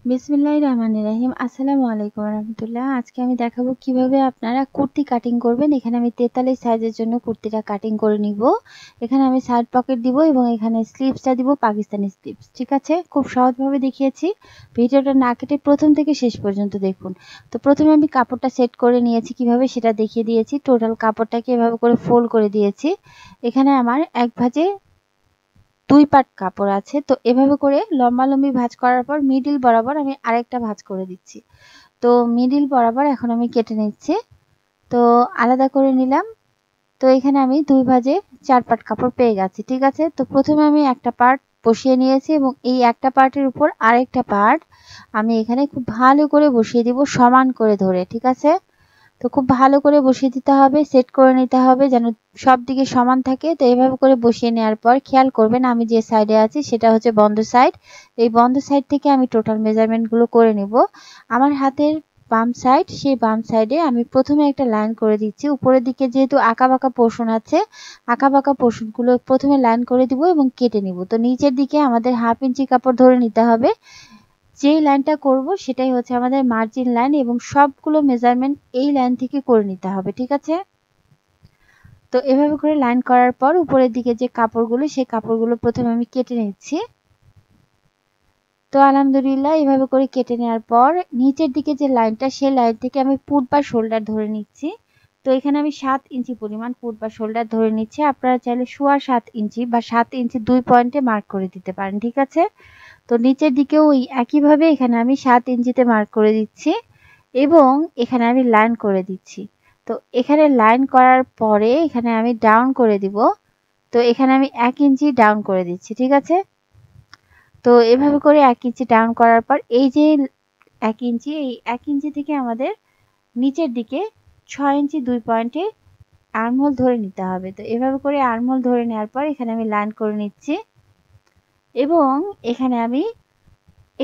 বিসমিল্লাহির রহমানির রহিম। আসসালামু আলাইকুম রহমতুল্লাহ। আজকে আমি দেখাবো কিভাবে আপনারা কুর্তি কাটিং করবেন। এখানে আমি 43 সাইজের জন্য কুর্তিটা কাটিং করে নিব। এখানে আমি সাইড পকেট দিব এবং এখানে স্লিভসটা দিব পাকিস্তানি স্লিভস। ঠিক আছে, খুব সহজভাবে দেখিয়েছি। ভিডিওটা না কেটে প্রথম থেকে শেষ পর্যন্ত দেখুন। তো প্রথমে আমি কাপড়টা সেট করে নিয়েছি, কিভাবে সেটা দেখিয়ে দিয়েছি। টোটাল কাপড়টাকে এভাবে করে ফোল্ড করে দিয়েছি। এখানে আমার এক ভাঁজে 2 পাট কাপড় আছে। তো এভাবে করে লম্বালম্বি ভাঁজ করার পর মিডল বরাবর আমি আরেকটা ভাঁজ করে দিচ্ছি। তো মিডল বরাবর এখন আমি কেটে নিচ্ছি। তো আলাদা করে নিলাম। তো এখানে আমি 2 ভাঁজে 4 পাট কাপড় পেয়ে গেছি। ঠিক আছে, তো প্রথমে আমি একটা পার্ট বসিয়ে নিয়েছি এবং এই একটা পার্টের উপর আরেকটা পার্ট আমি এখানে খুব ভালো করে বসিয়ে দিব, সমান করে ধরে। ঠিক আছে, তো খুব ভালো করে বসিয়ে দিতে হবে, সেট করে নিতে হবে যেন সব দিকে সমান থাকে। তো এইভাবে করে বসিয়ে নেওয়ার পর খেয়াল করবেন আমি যে সাইডে আছি সেটা হচ্ছে বন্ধ সাইড। এই বন্ধ সাইড থেকে আমি টোটাল মেজারমেন্টগুলো করে নেব। আমার হাতের বাম সাইড, সেই বাম সাইডে আমি প্রথমে একটা লাইন করে দিচ্ছি। উপরের দিকে যেহেতু আঁকাবাঁকা পোর্শন আছে, আঁকাবাঁকা পোর্শনগুলো প্রথমে লাইন করে দিব এবং কেটে নিব। তো নিচের দিকে আমাদের 1/2 ইঞ্চি কাপড় ধরে নিতে হবে। যেই লাইনটা করব সেটাই হচ্ছে আমাদের মার্জিন লাইন এবং সবগুলো মেজারমেন্ট এই লাইন থেকে করে নিতে হবে। ঠিক আছে, তো এভাবে করে লাইন করার পর উপরের দিকে যে কাপড়গুলো, সেই কাপড়গুলো প্রথমে আমি কেটে নিচ্ছি। তো আলহামদুলিল্লাহ এভাবে করে কেটে নেওয়ার পর নিচের দিকে যে লাইনটা, সেই লাইন থেকে আমি পুট বা শোল্ডার ধরে নিচ্ছি। তো এখানে আমি 7 ইঞ্চি পরিমাণ পুট বা শোল্ডার ধরে নিচ্ছি। আপনারা চাইলে 7.25 ইঞ্চি বা 7 ইঞ্চি 2 পয়েন্টে মার্ক করে দিতে পারেন। ঠিক আছে, তো নিচের দিকেও ওই একইভাবে এখানে আমি 7 ইঞ্চিতে মার্ক করে দিচ্ছি এবং এখানে আমি লাইন করে দিচ্ছি। তো এখানে লাইন করার পরে এখানে আমি ডাউন করে দিব। তো এখানে আমি 1 ইঞ্চি ডাউন করে দিচ্ছি। ঠিক আছে, তো এভাবে করে 1 ইঞ্চি ডাউন করার পর এই যে 1 ইঞ্চি, এই 1 ইঞ্চি থেকে আমাদের নিচের দিকে 6 ইঞ্চি 2 পয়েন্টে আর্মহোল ধরে নিতে হবে। তো এভাবে করে আর্মহোল ধরে নেওয়ার পর এখানে আমি লাইন করে নিচ্ছি এবং এখানে আমি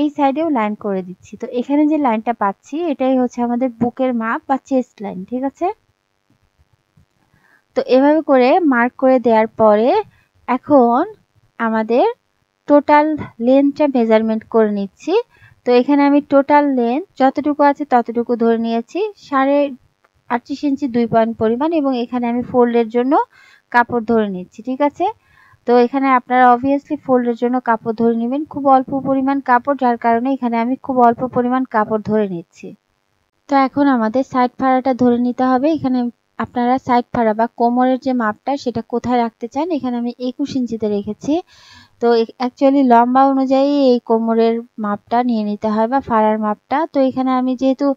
এই সাইডেও লাইন করে দিচ্ছি। তো এখানে যে লাইনটা পাচ্ছি এটাই হচ্ছে আমাদের বুকের মাপ বা চেস্ট লাইন। ঠিক আছে, তো এভাবে করে মার্ক করে দেওয়ার পরে এখন আমাদের টোটাল লেন্থটা মেজারমেন্ট করে নিচ্ছি। তো এখানে আমি টোটাল লেন্থ যতটুকু আছে ততটুকু ধরে নিয়েছি, 38.5 ইঞ্চি 2 পয়েন্ট পরিমাণ এবং এখানে আমি ফোল্ডের জন্য কাপড় ধরে নিচ্ছি। ঠিক আছে, তো এখানে আপনারা অবভিয়াসলি ফোল্ডের জন্য কাপড় ধরে নেবেন। খুব অল্প পরিমাণ কাপড়, যার কারণে এখানে আমি খুব অল্প পরিমাণ কাপড় ধরে নিচ্ছি। তো এখন আমাদের সাইড ফাড়াটা ধরে নিতে হবে। এখানে আপনারা সাইড ফাড়া বা কোমরের যে মাপটা সেটা কোথায় রাখতে চান, এখানে আমি 21 ইঞ্চিতে রেখেছি। তো অ্যাকচুয়ালি লম্বা অনুযায়ী এই কোমরের মাপটা নিয়ে নিতে হয় বা ফাড়ার মাপটা। তো এখানে আমি যেহেতু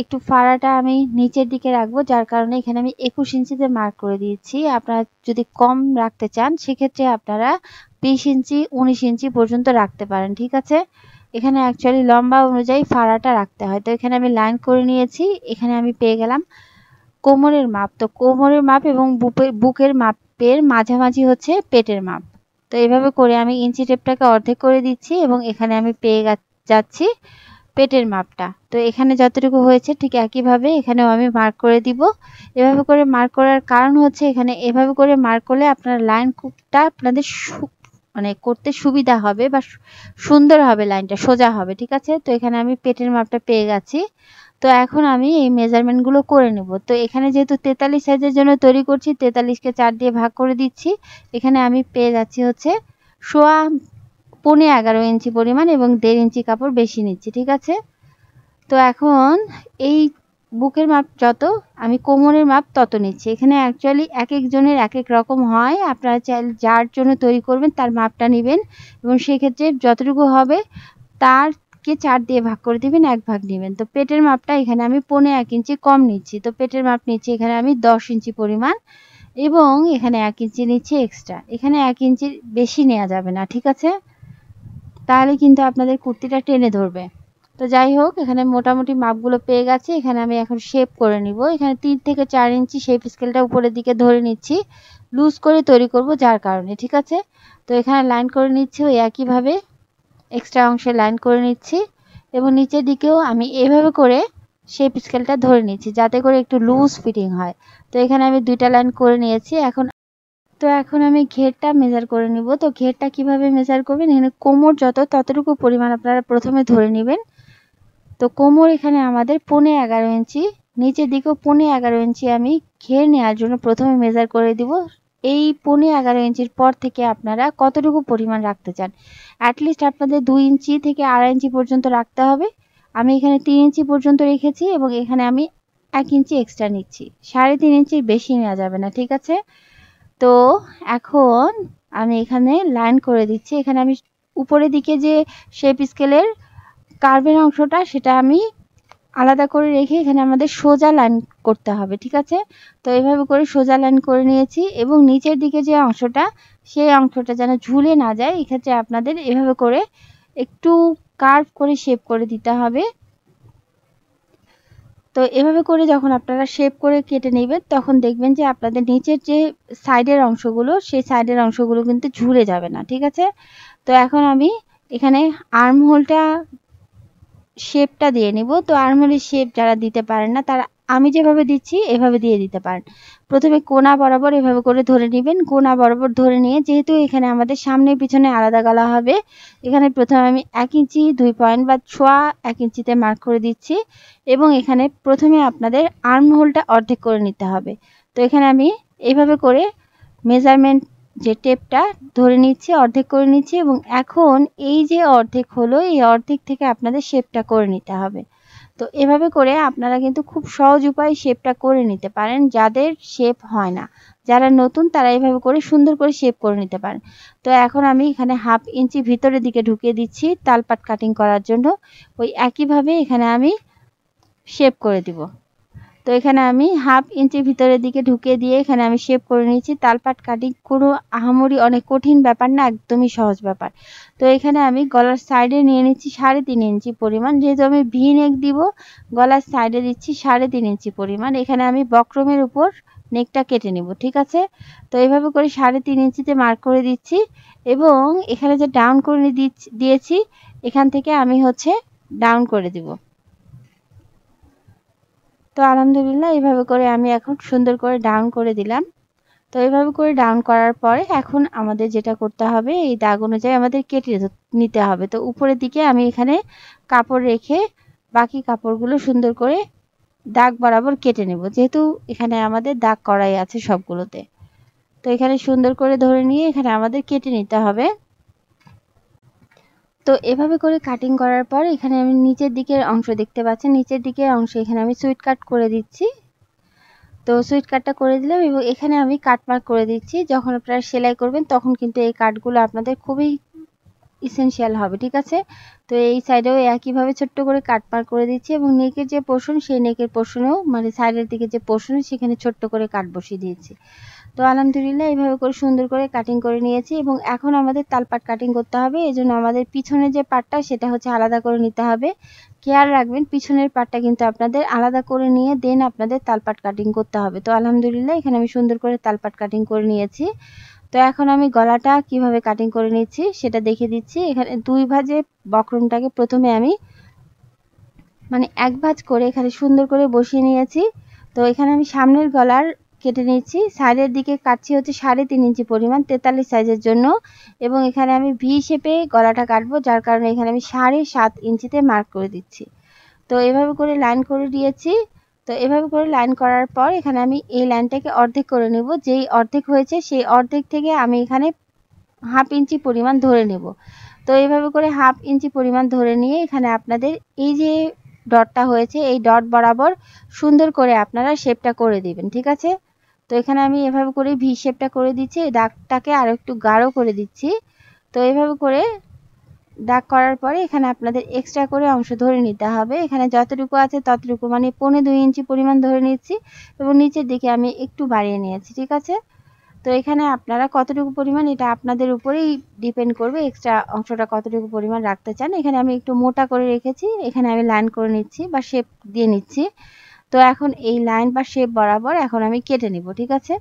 একটু ফাড়াটা আমি নিচের দিকে রাখবো, যার কারণে এখানে আমি 21 ইঞ্চিতে মার্ক করে দিয়েছি। আপনারা যদি কম রাখতে চান সেক্ষেত্রে আপনারা 20 ইঞ্চি 19 ইঞ্চি পর্যন্ত রাখতে পারেন। ঠিক আছে, এখানে অ্যাকচুয়ালি লম্বা অনুযায়ী ফাড়াটা রাখতে হয়। তো এখানে আমি লাইন করে নিয়েছি। এখানে আমি পেয়ে গেলাম কোমরের মাপ। তো কোমরের মাপ এবং বুকের মাপের মাঝামাঝি হচ্ছে পেটের মাপ। তো এইভাবে করে আমি ইঞ্চি টেপটাকে অর্ধেক করে দিচ্ছি এবং এখানে আমি পেয়ে যাচ্ছি পেটের মাপটা। তো এখানে যতটুকু হয়েছে ঠিক একইভাবে এখানেও আমি মার্ক করে দিব। এভাবে করে মার্ক করার কারণ হচ্ছে এখানে এভাবে করে মার্ক করলে আপনার লাইনটা আপনাদের মানে করতে সুবিধা হবে বা সুন্দর হবে, লাইনটা সোজা হবে। ঠিক আছে, তো এখানে আমি পেটের মাপটা পেয়ে গেছি। তো এখন আমি এই মেজারমেন্টগুলো করে নেব। তো এখানে যেহেতু 43 সাইজের জন্য তৈরি করছি, 43কে 4 দিয়ে ভাগ করে দিচ্ছি। এখানে আমি পেয়ে যাচ্ছি হচ্ছে 11.25 ইঞ্চি পরিমাণ এবং 1.5 ইঞ্চি কাপড় বেশি নিচ্ছি। ঠিক আছে, তো এখন এই বুকের মাপ যত, আমি কোমরের মাপ তত নিচ্ছি। এখানে অ্যাকচুয়ালি এক একজনের এক এক রকম হয়। আপনারা চাইলে যার জন্য তৈরি করবেন তার মাপটা নেবেন এবং সেক্ষেত্রে যতটুকু হবে তারকে 4 দিয়ে ভাগ করে দিবেন, 1 ভাগ নেবেন। তো পেটের মাপটা এখানে আমি 1.25 ইঞ্চি কম নিচ্ছি। তো পেটের মাপ নিচ্ছি এখানে আমি 10 ইঞ্চি পরিমাণ এবং এখানে 1 ইঞ্চি নিচ্ছি এক্সট্রা। এখানে 1 ইঞ্চির বেশি নেওয়া যাবে না। ঠিক আছে, তাহলে কিন্তু আপনাদের কুর্তিটা টেনে ধরবে। তো যাই হোক, এখানে মোটামুটি মাপগুলো পেয়ে গেছি। এখানে আমি এখন শেপ করে নিব। এখানে 3 থেকে 4 ইঞ্চি শেপ স্কেলটা উপরের দিকে ধরে নিচ্ছি, লুজ করে তৈরি করব যার কারণে। ঠিক আছে, তো এখানে লাইন করে নিচ্ছি ওই একইভাবে এক্সট্রা অংশে লাইন করে নিচ্ছি এবং নিচের দিকেও আমি এভাবে করে শেপ স্কেলটা ধরে নিচ্ছি যাতে করে একটু লুজ ফিটিং হয়। তো এখানে আমি 2টা লাইন করে নিয়েছি। এখন তো এখন আমি ঘেরটা মেজার করে নিব। তো ঘেরটা কিভাবে মেজার করবেন, এখানে কোমর যত ততটুকু পরিমাণ আপনারা প্রথমে ধরে নেবেন। তো কোমর এখানে আমাদের 11.5 ইঞ্চি, নিচের দিকেও 11.5 ইঞ্চি আমি ঘের নেওয়ার জন্য প্রথমে মেজার করে দিব। এই 11.5 ইঞ্চির পর থেকে আপনারা কতটুকু পরিমাণ রাখতে চান, অ্যাটলিস্ট আপনাদের 2 ইঞ্চি থেকে 2.5 ইঞ্চি পর্যন্ত রাখতে হবে। আমি এখানে 3 ইঞ্চি পর্যন্ত রেখেছি এবং এখানে আমি 1 ইঞ্চি এক্সট্রা নিচ্ছি, 3.5 ইঞ্চির বেশি নেওয়া যাবে না, ঠিক আছে। তো এখন আমি এখানে লাইন করে দিচ্ছি। এখানে আমি উপরের দিকে যে শেপ স্কেলের কার্ভের অংশটা সেটা আমি আলাদা করে রেখে এখানে আমাদের সোজা লাইন করতে হবে, ঠিক আছে। তো এইভাবে করে সোজা লাইন করে নিয়েছি এবং নিচের দিকে যে অংশটা সেই অংশটা যেন ঝুলে না যায়, এক্ষেত্রে আপনাদের এভাবে করে একটু কার্ভ করে শেপ করে দিতে হবে। তো এভাবে করে যখন আপনারা শেপ করে কেটে নেবেন তখন দেখবেন যে আপনাদের নিচের যে সাইডের অংশগুলো সেই সাইডের অংশগুলো কিন্তু ঝুলে যাবে না, ঠিক আছে। তো এখন আমি এখানে আর্ম হোলটা শেপটা দিয়ে নিব। তো আর্মহোলের শেপ যারা দিতে পারেন না তারা আমি যেভাবে দিচ্ছি এভাবে দিয়ে দিতে পারেন। প্রথমে কোণা বরাবর এভাবে করে ধরে নেবেন। কোণা বরাবর ধরে নিয়ে, যেহেতু এখানে আমাদের সামনে পিছনে আলাদা গলা হবে, এখানে প্রথমে আমি 1 ইঞ্চি 2 পয়েন্ট বা 1 ইঞ্চিতে মার্ক করে দিচ্ছি এবং এখানে প্রথমে আপনাদের আর্মহোলটা অর্ধেক করে নিতে হবে। তো এখানে আমি এইভাবে করে মেজারমেন্ট যে টেপটা ধরে নিচ্ছি, অর্ধেক করে নিচ্ছি এবং এখন এই যে অর্ধেক হলো এই অর্ধেক থেকে আপনাদের শেপটা করে নিতে হবে। তো এভাবে করে আপনারা কিন্তু খুব সহজ উপায়ে শেপটা করে নিতে পারেন। যাদের শেপ হয় না, যারা নতুন তারা এইভাবে করে সুন্দর করে শেপ করে নিতে পারেন। তো এখন আমি এখানে 1/2 ইঞ্চি ভিতরের দিকে ঢুকিয়ে দিচ্ছি তালপাট কাটিং করার জন্য। ওই একইভাবে এখানে আমি শেপ করে দিব। তো এখানে আমি 1/2 ইঞ্চি ভিতরের দিকে ঢুকিয়ে দিয়ে এখানে আমি শেপ করে নিয়েছি। তালপাট কাটিং কোনো আহামরি অনেক কঠিন ব্যাপার না, একদমই সহজ ব্যাপার। তো এখানে আমি গলার সাইডে নিয়ে নিচ্ছি 3.5 ইঞ্চি পরিমাণ, যেহেতু আমি ভি নেক দিব গলার সাইডে দিচ্ছি 3.5 ইঞ্চি পরিমাণ। এখানে আমি বক্রমের উপর নেকটা কেটে নিব, ঠিক আছে। তো এইভাবে করে 3.5 ইঞ্চিতে মার্ক করে দিচ্ছি এবং এখানে যে ডাউন করে দিয়েছি এখান থেকে আমি হচ্ছে ডাউন করে দিব। তো আলহামদুলিল্লাহ এইভাবে করে আমি এখন সুন্দর করে ডাউন করে দিলাম। তো এইভাবে করে ডাউন করার পরে এখন আমাদের যেটা করতে হবে, এই দাগ অনুযায়ী আমাদের কেটে নিতে হবে। তো উপরের দিকে আমি এখানে কাপড় রেখে বাকি কাপড়গুলো সুন্দর করে দাগ বরাবর কেটে নেব, যেহেতু এখানে আমাদের দাগ করাই আছে সবগুলোতে। তো এখানে সুন্দর করে ধরে নিয়ে এখানে আমাদের কেটে নিতে হবে। তো এভাবে করে কাটিং করার পর এখানে আমি নিচের দিকের অংশ দেখতে পাচ্ছি, নিচের দিকের অংশ এখানে আমি সুইট কাট করে দিচ্ছি। তো সুইট কাটটা করে দিলাম এবং এখানে আমি কাট মার্ক করে দিচ্ছি। যখন আপনারা সেলাই করবেন তখন কিন্তু এই কাটগুলো আপনাদের খুবই ইসেনশিয়াল হবে, ঠিক আছে। তো এই সাইডেও একইভাবে ছোট্ট করে কাট মার্ক করে দিচ্ছি এবং নেকের যে পোর্শন সেই নেকের পোর্শনেও মানে সাইডের দিকে যে পোর্শন সেখানে ছোট্ট করে কাট বসিয়ে দিয়েছি। তো আলহামদুলিল্লাহ এইভাবে করে সুন্দর করে কাটিং করে নিয়েছি এবং এখন আমাদের তালপাট কাটিং করতে হবে। এই জন্য আমাদের পিছনের যে পাটটা সেটা হচ্ছে আলাদা করে নিতে হবে। খেয়াল রাখবেন পিছনের পাটটা কিন্তু আপনাদের আলাদা করে নিয়ে দেন আপনাদের তালপাট কাটিং করতে হবে। তো আলহামদুলিল্লাহ এখানে আমি সুন্দর করে তালপাট কাটিং করে নিয়েছি। তো এখন আমি গলাটা কিভাবে কাটিং করে নিচ্ছি সেটা দেখে দিচ্ছি। এখানে 2 ভাঁজে বক্রমটাকে প্রথমে আমি মানে 1 ভাঁজ করে এখানে সুন্দর করে বসিয়ে নিয়েছি। তো এখানে আমি সামনের গলার কেটে নিচ্ছি, সাইডের দিকে কাটছি হচ্ছে 3.5 ইঞ্চি পরিমাণ 43 সাইজের জন্য এবং এখানে আমি ভি শেপে গলাটা কাটবো, যার কারণে এখানে আমি 7.5 ইঞ্চিতে মার্ক করে দিচ্ছি। তো এভাবে করে লাইন করে দিয়েছি। তো এভাবে করে লাইন করার পর এখানে আমি এই লাইনটাকে অর্ধেক করে নেব। যেই অর্ধেক হয়েছে সেই অর্ধেক থেকে আমি এখানে 1/2 ইঞ্চি পরিমাণ ধরে নেব। তো এইভাবে করে 1/2 ইঞ্চি পরিমাণ ধরে নিয়ে এখানে আপনাদের এই যে ডটটা হয়েছে এই ডট বরাবর সুন্দর করে আপনারা শেপটা করে দিবেন, ঠিক আছে। তো এখানে আমি এভাবে করে ভি শেপটা করে দিচ্ছি, এই দাগটাকে আরো একটু গাঢ় করে দিচ্ছি। তো এইভাবে করে দাগ করার পরে এখানে আপনাদের এক্সট্রা করে অংশ ধরে নিতে হবে। এখানে যতটুকু আছে ততটুকু মানে 2.25 ইঞ্চি পরিমাণ ধরে নিচ্ছি এবং নিচের দিকে আমি একটু বাড়িয়ে নিয়েছি, ঠিক আছে। তো এখানে আপনারা কতটুকু পরিমাণ এটা আপনাদের উপরেই ডিপেন্ড করবে, এক্সট্রা অংশটা কতটুকু পরিমাণ রাখতে চান। এখানে আমি একটু মোটা করে রেখেছি, এখানে আমি লাইন করে নিচ্ছি বা শেপ দিয়ে নিচ্ছি। তো এখন এই লাইন বা শেপ বরাবর এখন আমি কেটে নিব, ঠিক আছে।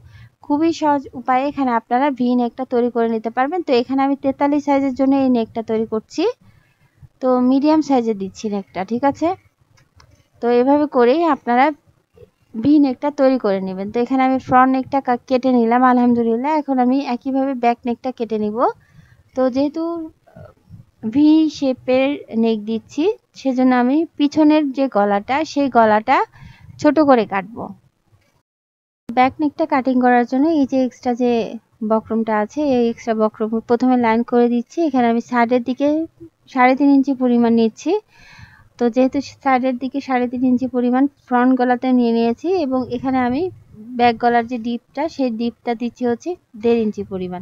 খুবই সহজ উপায়ে এখানে আপনারা ভি নেকটা তৈরি করে নিতে পারবেন। তো এখানে আমি 43 সাইজের জন্য এই নেকটা তৈরি করছি। তো মিডিয়াম সাইজে দিচ্ছি নেকটা, ঠিক আছে। তো এভাবে করেই আপনারা ভি নেকটা তৈরি করে নেবেন। তো এখানে আমি ফ্রন্ট নেকটা কেটে নিলাম আলহামদুলিল্লাহ। এখন আমি একইভাবে ব্যাক নেকটা কেটে নিব। তো যেহেতু ভি শেপের নেক দিচ্ছি, সেজন্য আমি পিছনের যে গলাটা সেই গলাটা ছোট করে কাটবো। ব্যাক নেকটা কাটিং করার জন্য এই যে এক্সট্রা যে বক্রমটা আছে, এই এক্সট্রা বক্রম প্রথমে লাইন করে দিচ্ছি। এখানে আমি সাইডের দিকে 3.5 ইঞ্চি পরিমাণ নিচ্ছি। তো যেহেতু সাইডের দিকে 3.5 ইঞ্চি পরিমাণ ফ্রন্ট গলাতে নিয়ে নিয়েছি এবং এখানে আমি ব্যাক গলার যে ডিপটা সেই ডিপটা দিচ্ছি হচ্ছে 1.5 ইঞ্চি পরিমাণ।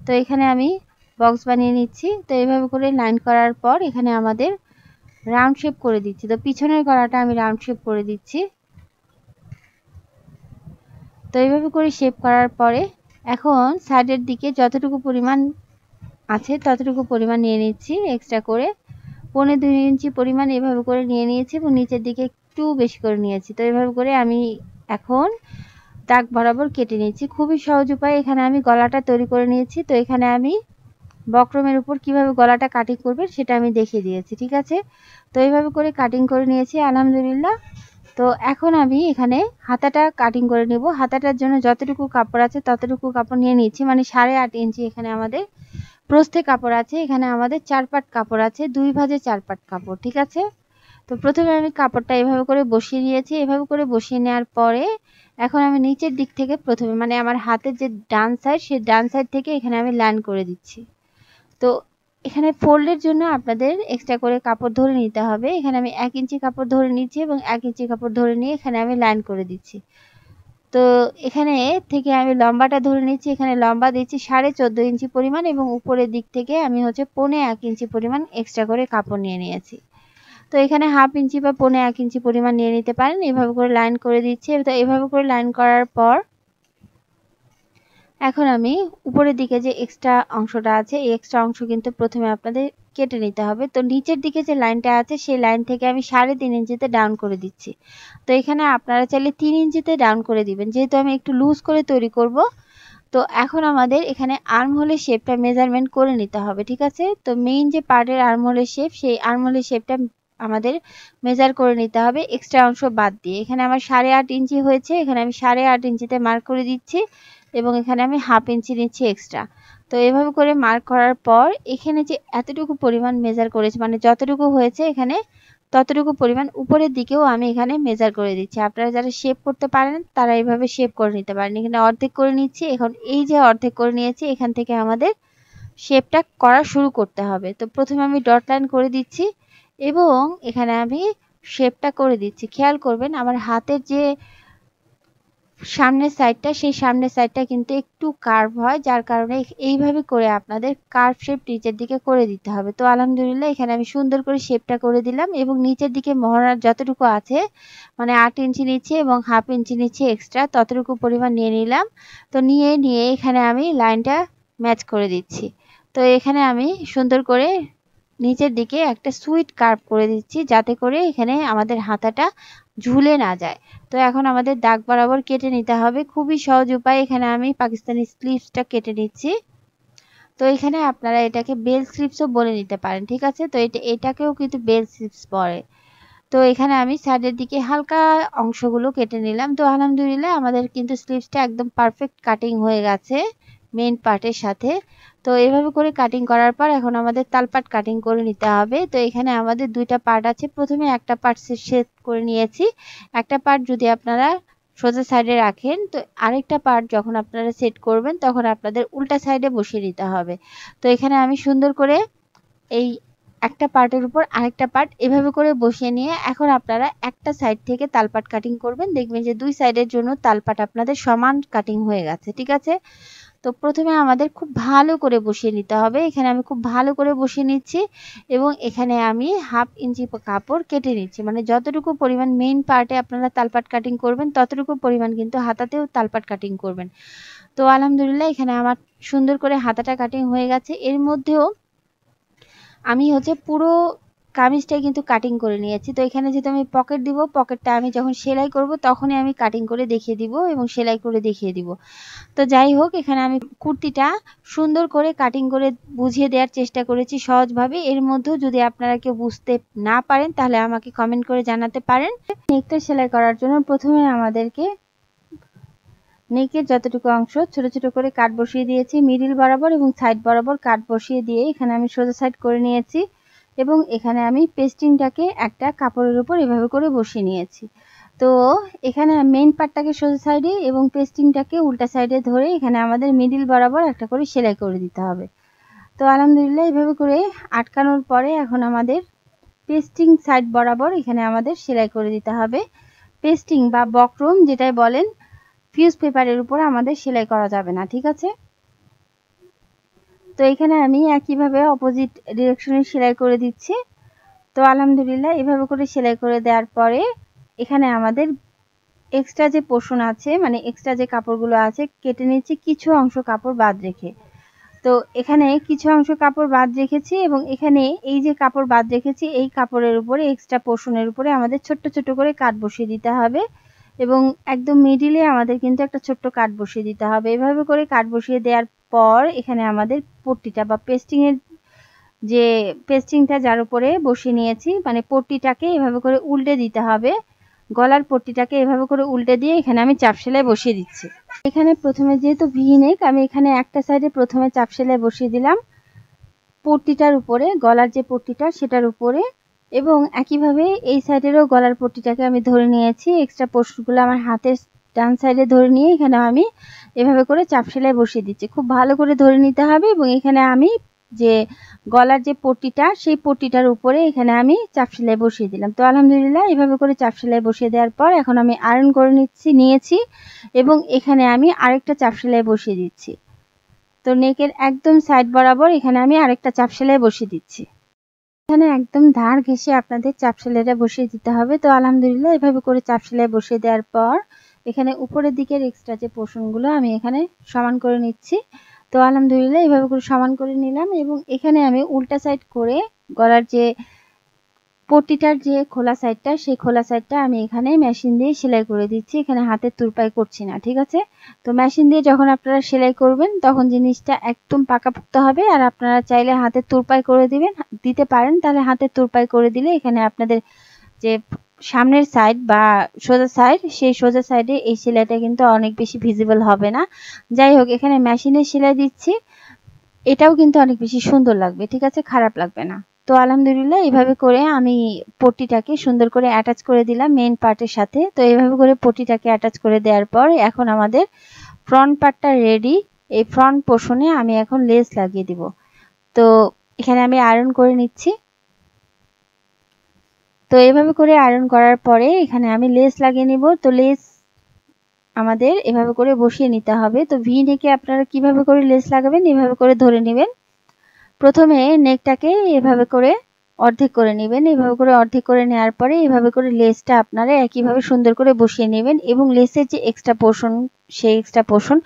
তো এখানে আমি বক্স বানিয়ে নিচ্ছি। তো এইভাবে করে লাইন করার পর এখানে আমাদের রাউন্ড শেপ করে দিচ্ছি। তো পিছনের গলাটা আমি রাউন্ড শেপ করে দিচ্ছি। তো এইভাবে করে শেপ করার পরে এখন সাইডের দিকে যতটুকু পরিমাণ আছে ততটুকু পরিমাণ নিয়ে নিচ্ছি এক্সট্রা করে। 1.25 ইঞ্চি পরিমাণ এভাবে করে নিয়ে নিয়েছি এবং নিচের দিকে একটু বেশি করে নিয়েছি। তো এইভাবে করে আমি এখন দাগ বরাবর কেটে নিয়েছি। খুবই সহজ উপায়। এখানে আমি গলাটা তৈরি করে নিয়েছি। তো এখানে আমি বক্রমের উপর কিভাবে গলাটা কাটিং করবে সেটা আমি দেখিয়ে দিয়েছি, ঠিক আছে। তো এইভাবে করে কাটিং করে নিয়েছি আলহামদুলিল্লাহ। তো এখন আমি এখানে হাতাটা কাটিং করে নেব। হাতাটার জন্য যতটুকু কাপড় আছে ততটুকু কাপড় নিয়ে নিচ্ছি, মানে 8.5 ইঞ্চি এখানে আমাদের প্রস্থে কাপড় আছে। এখানে আমাদের 4 পাট কাপড় আছে, 2 ভাঁজে 4 পাট কাপড়, ঠিক আছে। তো প্রথমে আমি কাপড়টা এভাবে করে বসিয়ে নিয়েছি। এভাবে করে বসিয়ে নেওয়ার পরে এখন আমি নিচের দিক থেকে প্রথমে, মানে আমার হাতের যে ডান সাইড সেই ডান সাইড থেকে এখানে আমি লাইন করে দিচ্ছি। তো এখানে ফোল্ডের জন্য আপনাদের এক্সট্রা করে কাপড় ধরে নিতে হবে। এখানে আমি 1 ইঞ্চি কাপড় ধরে নিচ্ছি এবং 1 ইঞ্চি কাপড় ধরে নিয়ে এখানে আমি লাইন করে দিচ্ছি। তো এখানে থেকে আমি লম্বাটা ধরে নিচ্ছি। এখানে লম্বা দিচ্ছি 14.5 ইঞ্চি পরিমাণ এবং উপরের দিক থেকে আমি হচ্ছে 1.25 ইঞ্চি পরিমাণ এক্সট্রা করে কাপড় নিয়ে নিয়েছি। তো এখানে 1/2 ইঞ্চি বা 1.25 ইঞ্চি পরিমাণ নিয়ে নিতে পারেন। এভাবে করে লাইন করে দিচ্ছি। তো এভাবে করে লাইন করার পর এখন আমি উপরের দিকে যে এক্সট্রা অংশটা আছে এই এক্সট্রা অংশ কিন্তু প্রথমে আপনাদের কেটে নিতে হবে। তো নিচের দিকে যে লাইনটা আছে সেই লাইন থেকে আমি 3.5 ইঞ্চিতে ডাউন করে দিচ্ছি। তো এখানে আপনারা চাইলে 3 ইঞ্চিতে ডাউন করে দিবেন, যেহেতু আমি একটু লুজ করে তৈরি করব। তো এখন আমাদের এখানে আর্মহোলের শেপটা মেজারমেন্ট করে নিতে হবে, ঠিক আছে। তো মেইন যে পার্টের আর্মহোলের শেপ, সেই আর্মহোলের শেপটা আমাদের মেজার করে নিতে হবে এক্সট্রা অংশ বাদ দিয়ে। এখানে আমার 8.5 ইঞ্চি হয়েছে, এখানে আমি 8.5 ইঞ্চিতে মার্ক করে দিচ্ছি এবং এখানে আমি 1/2 ইঞ্চি নিচ্ছি এক্সট্রা। তো এভাবে করে মার্ক করার পর এখানে যে এতটুকু পরিমাণ মেজার করেছি, মানে যতটুকু হয়েছে এখানে ততটুকু পরিমাণ উপরের দিকেও আমি এখানে মেজার করে দিচ্ছি। আপনারা যারা শেপ করতে পারেন তারা এইভাবে শেপ করে নিতে পারেন। এখানে অর্ধেক করে নিচ্ছি। এখন এই যে অর্ধেক করে নিয়েছি এখান থেকে আমাদের শেপটা করা শুরু করতে হবে। তো প্রথমে আমি ডট লাইন করে দিচ্ছি এবং এখানে আমি শেপটা করে দিচ্ছি। খেয়াল করবেন আমার হাতের যে সামনের সাইডটা, সেই সামনের সাইডটা কিন্তু একটু কার্ভ হয়, যার কারণে এইভাবে করে আপনাদের কার্ভ শেপ নিচের দিকে করে দিতে হবে। তো আলহামদুলিল্লাহ এখানে আমি সুন্দর করে শেপটা করে দিলাম এবং নিচের দিকে মহড়ার যতটুকু আছে, মানে 8 ইঞ্চি নিচ্ছি এবং 1/2 ইঞ্চি নিচ্ছি এক্সট্রা, ততটুকু পরিমাণ নিয়ে নিলাম। তো নিয়ে এখানে আমি লাইনটা ম্যাচ করে দিচ্ছি। তো এখানে আমি সুন্দর করে নিচের দিকে একটা সুইট কার্ভ করে দিচ্ছি, যাতে করে এখানে আমাদের হাতাটা ঝুলে না যায়। তো এখন আমাদের দাগ বরাবর কেটে নিতে হবে। খুবই সহজ উপায়। এখানে আমি পাকিস্তানি স্লিভসটা কেটে নিচ্ছি। তো এখানে আপনারা এটাকে বেল স্লিভসও বলে নিতে পারেন, ঠিক আছে। তো এটাকেও কিন্তু বেল স্লিভস পরে। তো এখানে আমি সাইডের দিকে হালকা অংশগুলো কেটে নিলাম। তো আলহামদুলিল্লাহ আমাদের কিন্তু স্লিভসটা একদম পারফেক্ট কাটিং হয়ে গেছে মেইন পার্টের সাথে। তো এভাবে করে কাটিং করার পর এখন আমাদের তালপাট কাটিং করে নিতে হবে। তো এখানে আমাদের 2টা পার্ট আছে। প্রথমে একটা পার্ট সেট করে নিয়েছি। একটা পার্ট যদি আপনারা সোজা সাইডে রাখেন, তো আরেকটা পার্ট যখন আপনারা সেট করবেন তখন আপনাদের উল্টা সাইডে বসিয়ে দিতে হবে। তো এখানে আমি সুন্দর করে এই একটা পার্টের উপর আরেকটা পার্ট এভাবে করে বসিয়ে নিয়ে এখন আপনারা একটা সাইড থেকে তালপাট কাটিং করবেন। দেখবেন যে 2 সাইডের জন্য তালপাট আপনাদের সমান কাটিং হয়ে গেছে, ঠিক আছে। তো প্রথমে আমাদের খুব ভালো করে বসিয়ে নিতে হবে। এখানে আমি খুব ভালো করে বসিয়ে নিচ্ছি এবং এখানে আমি 1/2 ইঞ্চি কাপড় কেটে নিচ্ছি, মানে যতটুকু পরিমাণ মেইন পার্টে আপনারা তালপাট কাটিং করবেন ততটুকু পরিমাণ কিন্তু হাতাতেও তালপাট কাটিং করবেন। তো আলহামদুলিল্লাহ এখানে আমার সুন্দর করে হাতাটা কাটিং হয়ে গেছে। এর মধ্যেও আমি হচ্ছে পুরো কামিজটাই কিন্তু কাটিং করে নিয়েছি। তো এখানে যেহেতু আমি পকেট দিব, পকেটটা আমি যখন সেলাই করব তখনই আমি কাটিং করে দেখিয়ে দিব এবং সেলাই করে দেখিয়ে দিব। তো যাই হোক, এখানে আমি কুর্তিটা সুন্দর করে কাটিং করে বুঝিয়ে দেওয়ার চেষ্টা করেছি সহজভাবে। এর মধ্যেও যদি আপনারা কেউ বুঝতে না পারেন তাহলে আমাকে কমেন্ট করে জানাতে পারেন। নেকটা সেলাই করার জন্য প্রথমে আমাদেরকে নেকের যতটুকু অংশ ছোট ছোট করে কাট বসিয়ে দিয়েছি মিডিল বরাবর এবং সাইড বরাবর কাট বসিয়ে দিয়ে এখানে আমি সোজা সাইড করে নিয়েছি এবং এখানে আমি পেস্টিংটাকে একটা কাপড়ের উপর এভাবে করে বসিয়ে নিয়েছি। তো এখানে মেইন পার্টটাকে সোজা সাইডে এবং পেস্টিংটাকে উল্টা সাইডে ধরে এখানে আমাদের মিডিল বরাবর একটা করে সেলাই করে দিতে হবে। তো আলহামদুলিল্লাহ এভাবে করে আটকানোর পরে এখন আমাদের পেস্টিং সাইড বরাবর এখানে আমাদের সেলাই করে দিতে হবে। পেস্টিং বা বক্রম যেটাই বলেন, ফিউজ পেপারের উপর আমাদের সেলাই করা যাবে না, ঠিক আছে। তো এখানে আমি একইভাবে অপোজিট ডিরেকশনে সেলাই করে দিচ্ছি। তো আলহামদুলিল্লাহ এভাবে করে সেলাই করে দেওয়ার পরে এখানে আমাদের এক্সট্রা যে পোর্শন আছে, মানে এক্সট্রা যে কাপড়গুলো আছে কেটে নিচ্ছি কিছু অংশ কাপড় বাদ রেখে। তো এখানে কিছু অংশ কাপড় বাদ রেখেছি এবং এখানে এই যে কাপড় বাদ রেখেছি এই কাপড়ের উপরে এক্সট্রা পোর্শনের উপরে আমাদের ছোট্ট ছোট্ট করে কাট বসিয়ে দিতে হবে এবং একদম মিডিলে আমাদের কিন্তু একটা ছোট্ট কাট বসিয়ে দিতে হবে। এভাবে করে কাট বসিয়ে দেওয়ার পর এখানে আমাদের পট্টিটা বা পেস্টিংয়ের যে পেস্টিংটা যার উপরে বসিয়ে নিয়েছি, মানে পট্টিটাকে এভাবে করে উল্টে দিতে হবে। গলার পট্টিটাকে এভাবে করে উল্টে দিয়ে এখানে আমি চাপ সেলাই বসিয়ে দিচ্ছি। এখানে প্রথমে যেহেতু ভি নেক, আমি এখানে একটা সাইডে প্রথমে চাপ সেলাই বসিয়ে দিলাম পট্টিটার উপরে, গলার যে পট্টিটা সেটার উপরে, এবং একইভাবে এই সাইডেরও গলার পট্টিটাকে আমি ধরে নিয়েছি। এক্সট্রা পোর্শনগুলো আমার হাতের ডান সাইডে ধরে নিয়ে এখানে আমি এভাবে করে চাপ সেলাই বসিয়ে দিচ্ছি। খুব ভালো করে ধরে নিতে হবে এবং এখানে আমি যে গলার যে পট্টিটা সেই পট্টিটার উপরে এখানে আমি চাপ সেলাই বসিয়ে দিলাম। তো আলহামদুলিল্লাহ এভাবে করে চাপ সেলাই বসিয়ে দেওয়ার পর এখন আমি আয়রন করে নিয়েছি এবং এখানে আমি আরেকটা চাপ সেলাই বসিয়ে দিচ্ছি। তো নেকের একদম সাইড বরাবর এখানে আমি আরেকটা চাপ সেলাই বসিয়ে দিচ্ছি। এখানে একদম ধার ঘেঁষে আপনাদের চাপ সেলাইটা বসিয়ে দিতে হবে। তো আলহামদুলিল্লাহ এভাবে করে চাপ সেলাই বসিয়ে দেওয়ার পর এখানে উপরের দিকের এক্সট্রা যে পোর্শনগুলো আমি এখানে সমান করে নিচ্ছি। তো আলহামদুলিল্লাহ এভাবে করে সমান করে নিলাম এবং এখানে আমি উল্টা সাইড করে গলার যে পট্টিটার যে খোলা সাইডটা সেই খোলা সাইডটা আমি এখানে মেশিন দিয়ে সেলাই করে দিচ্ছি। এখানে হাতের তুরপাই করছি না, ঠিক আছে। তো মেশিন দিয়ে যখন আপনারা সেলাই করবেন তখন জিনিসটা একদম পাকাপোক্ত হবে। আর আপনারা চাইলে হাতের তুরপাই করে দিতে পারেন, তাহলে হাতের তুরপাই করে দিলে এখানে আপনাদের যে সামনের সাইড বা সোজা সাইড সেই সোজা সাইডে এই সেলাইটা কিন্তু অনেক বেশি ভিজিবল হবে না। যাই হোক, এখানে মেশিনে সেলাই দিচ্ছি, এটাও কিন্তু অনেক বেশি সুন্দর লাগবে, ঠিক আছে, খারাপ লাগবে না। তো আলহামদুলিল্লাহ এইভাবে করে আমি পট্টিটাকে সুন্দর করে অ্যাটাচ করে দিলাম মেইন পার্টের সাথে। তো এইভাবে করে পট্টিটাকে অ্যাটাচ করে দেওয়ার পর এখন আমাদের ফ্রন্ট পার্টটা রেডি। এই ফ্রন্ট পোর্শনে আমি এখন লেস লাগিয়ে দিব। তো এখানে আমি আয়রন করে নিচ্ছি। তো এইভাবে করে আয়রন করার পরে এখানে আমি লেস লাগিয়ে নিব। তো লেস আমাদের এভাবে করে বসিয়ে নিতে হবে। তো ভি নেকে আপনারা কিভাবে করে লেস লাগাবেন, এভাবে করে ধরে নেবেন। প্রথমে নেকটাকে এভাবে করে অর্ধেক করে নেবেন। এভাবে করে অর্ধেক করে নেওয়ার পরে এভাবে করে লেসটা আপনারা একইভাবে সুন্দর করে বসিয়ে নেবেন এবং লেসের যে এক্সট্রা পোর্শন সেই এক্সট্রা পোর্শন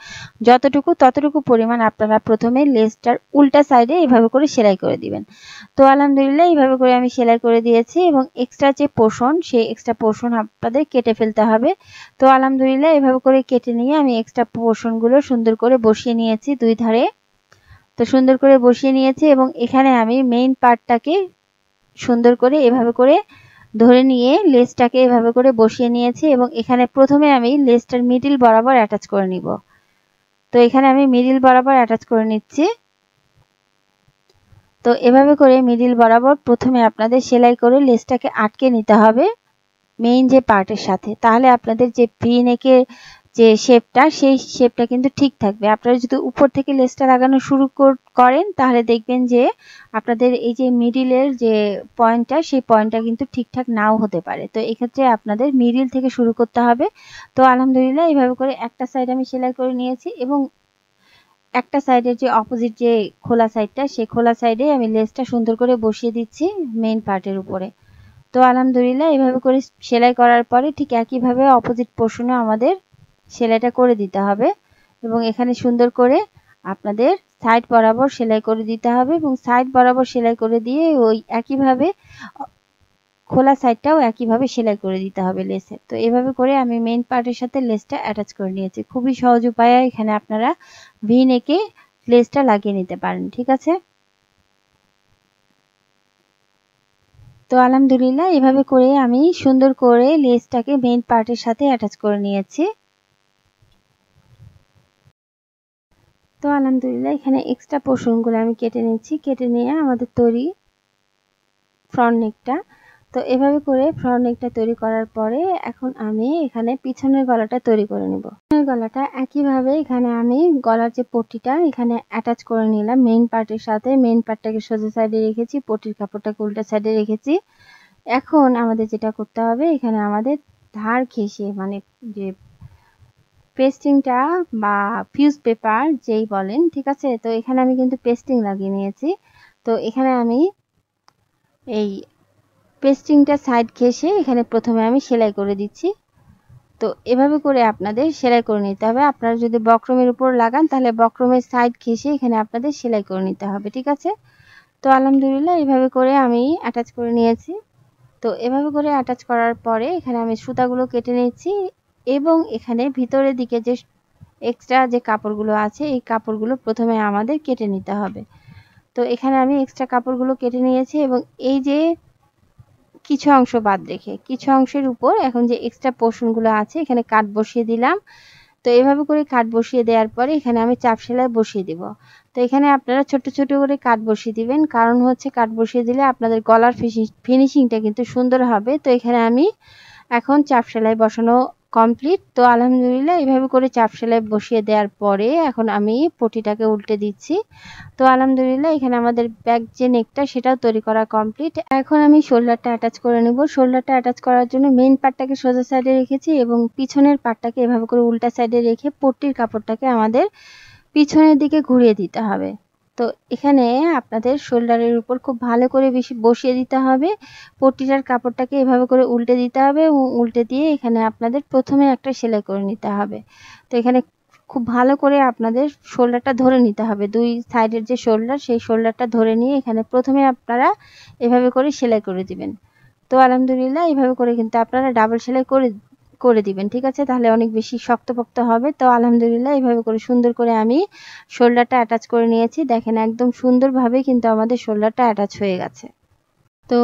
যতটুকু ততটুকু পরিমাণ আপনারা প্রথমে লেসটার উল্টা সাইডে এভাবে করে সেলাই করে দিবেন। তো আলহামদুলিল্লাহ এইভাবে করে আমি সেলাই করে দিয়েছি এবং এক্সট্রা যে পোর্শন সেই এক্সট্রা পোর্শন আপনাদের কেটে ফেলতে হবে। তো আলহামদুলিল্লাহ এভাবে করে কেটে নিয়ে আমি এক্সট্রা পোর্শনগুলো সুন্দর করে বসিয়ে নিয়েছি দুই ধারে। তো সুন্দর করে বসিয়ে নিয়েছি এবং এখানে আমি মেইন পার্টটাকে সুন্দর করে এভাবে করে ধরে নিয়ে লেসটাকে এভাবে করে বসিয়ে নিয়েছি এবং এখানে প্রথমে আমি লেসটার মিডিল বরাবর অ্যাটাচ করে নিব। তো এখানে আমি মিডিল বরাবর অ্যাটাচ করে নিচ্ছি। তো এভাবে করে মিডিল বরাবর প্রথমে আপনাদের সেলাই করে লেসটাকে আটকে নিতে হবে মেইন যে পার্টের সাথে, তাহলে আপনাদের যে ভি নেকের যে শেপটা সেই শেপটা কিন্তু ঠিক থাকবে। আপনারা যদি উপর থেকে লেসটা লাগানো শুরু করেন তাহলে দেখবেন যে আপনাদের এই যে মিডিলের যে পয়েন্টটা সেই পয়েন্টটা কিন্তু ঠিকঠাক নাও হতে পারে। তো এক্ষেত্রে আপনাদের মিডিল থেকে শুরু করতে হবে। তো আলহামদুলিল্লাহ এইভাবে করে একটা সাইড আমি সেলাই করে নিয়েছি এবং একটা সাইডের যে অপোজিট যে খোলা সাইডটা সেই খোলা সাইডে আমি লেসটা সুন্দর করে বসিয়ে দিচ্ছি মেইন পার্টের উপরে। তো আলহামদুলিল্লাহ এইভাবে করে সেলাই করার পরে ঠিক একইভাবে অপোজিট পোর্শনে আমাদের সেলাইটা করে দিতে হবে এবং এখানে সুন্দর করে আপনাদের সাইড বরাবর সেলাই করে দিতে হবে এবং সাইড বরাবর সেলাই করে দিয়ে ওই একইভাবে খোলা সাইডটাও একইভাবে সেলাই করে দিতে হবে লেসের। তো এভাবে করে আমি মেইন পার্টের সাথে লেসটা অ্যাটাচ করে নিয়েছি। খুবই সহজ উপায়ে এখানে আপনারা ভি নেকে লেসটা লাগিয়ে নিতে পারেন। ঠিক আছে, তো আলহামদুলিল্লাহ এভাবে করে আমি সুন্দর করে লেসটাকে মেইন পার্টের সাথে অ্যাটাচ করে নিয়েছি। তো আলহামদুলিল্লাহ এখানে এক্সট্রা পোর্শনগুলো আমি কেটে নিচ্ছি। কেটে নিয়ে আমাদের তৈরি ফ্রন্ট নেকটা, তো এভাবে করে ফ্রন্ট নেকটা তৈরি করার পরে এখন আমি এখানে পিছনের গলাটা তৈরি করে নেব। পিছনের গলাটা একইভাবে এখানে আমি গলার যে পট্টিটা এখানে অ্যাটাচ করে নিলাম মেইন পার্টের সাথে। মেইন পার্টটাকে সোজা সাইডে রেখেছি, পট্টির কাপড়টাকে উল্টা সাইডে রেখেছি। এখন আমাদের যেটা করতে হবে, এখানে আমাদের ধার ঘেঁষে মানে যে পেস্টিংটা বা ফিউজ পেপার যেই বলেন, ঠিক আছে, তো এখানে আমি কিন্তু পেস্টিং লাগিয়ে নিয়েছি। তো এখানে আমি এই পেস্টিংটা সাইড ঘেঁষে এখানে প্রথমে আমি সেলাই করে দিচ্ছি। তো এভাবে করে আপনাদের সেলাই করে নিতে হবে। আপনারা যদি বক্রমের উপর লাগান তাহলে বক্রমের সাইড ঘেঁষে এখানে আপনাদের সেলাই করে নিতে হবে। ঠিক আছে, তো আলহামদুলিল্লাহ এইভাবে করে আমি অ্যাটাচ করে নিয়েছি। তো এভাবে করে অ্যাটাচ করার পরে এখানে আমি সুতাগুলো কেটে নিচ্ছি এবং এখানে ভিতরের দিকে যে এক্সট্রা যে কাপড়গুলো আছে এই কাপড়গুলো প্রথমে আমাদের কেটে নিতে হবে। তো এখানে আমি এক্সট্রা কাপড়গুলো কেটে নিয়েছি এবং এই যে কিছু অংশ বাদ রেখে কিছু অংশের উপর এখন যে এক্সট্রা পোর্শনগুলো আছে এখানে কাট বসিয়ে দিলাম। তো এভাবে করে কাট বসিয়ে দেওয়ার পরে এখানে আমি চাপ সেলাই বসিয়ে দিব। তো এখানে আপনারা ছোট ছোট করে কাট বসিয়ে দিবেন, কারণ হচ্ছে কাট বসিয়ে দিলে আপনাদের গলার ফিনিশিংটা কিন্তু সুন্দর হবে। তো এখানে আমি এখন চাপ সেলাই বসানো কমপ্লিট। তো আলহামদুলিল্লাহ এইভাবে করে চাপ সেলাই বসিয়ে দেওয়ার পরে এখন আমি পটিটাকে উল্টে দিচ্ছি। তো আলহামদুলিল্লাহ এখানে আমাদের ব্যাক যে নেকটা সেটাও তৈরি করা কমপ্লিট। এখন আমি শোল্ডারটা অ্যাটাচ করে নেব। শোল্ডারটা অ্যাটাচ করার জন্য মেইন পার্টটাকে সোজা সাইডে রেখেছি এবং পিছনের পার্টটাকে এভাবে করে উল্টা সাইডে রেখে পট্টির কাপড়টাকে আমাদের পিছনের দিকে ঘুরিয়ে দিতে হবে। তো এখানে আপনাদের শোল্ডারের উপর খুব ভালো করে বেশি বসিয়ে দিতে হবে। পট্টিটার কাপড়টাকে এভাবে করে উল্টে দিতে হবে এবং উল্টে দিয়ে এখানে আপনাদের প্রথমে একটা সেলাই করে নিতে হবে। তো এখানে খুব ভালো করে আপনাদের শোল্ডারটা ধরে নিতে হবে। দুই সাইডের যে শোল্ডার সেই শোল্ডারটা ধরে নিয়ে এখানে প্রথমে আপনারা এভাবে করে সেলাই করে দিবেন। তো আলহামদুলিল্লাহ এইভাবে করে কিন্তু আপনারা ডাবল সেলাই করে দিবেন। ঠিক আছে, তাহলে অনেক বেশি শক্তপোক্ত হবে। তো আলহামদুলিল্লাহ এইভাবে করে সুন্দর করে আমি শোল্ডারটা অ্যাটাচ করে নিয়েছি। দেখেন একদম সুন্দরভাবে কিন্তু আমাদের শোল্ডারটা অ্যাটাচ হয়ে গেছে। তো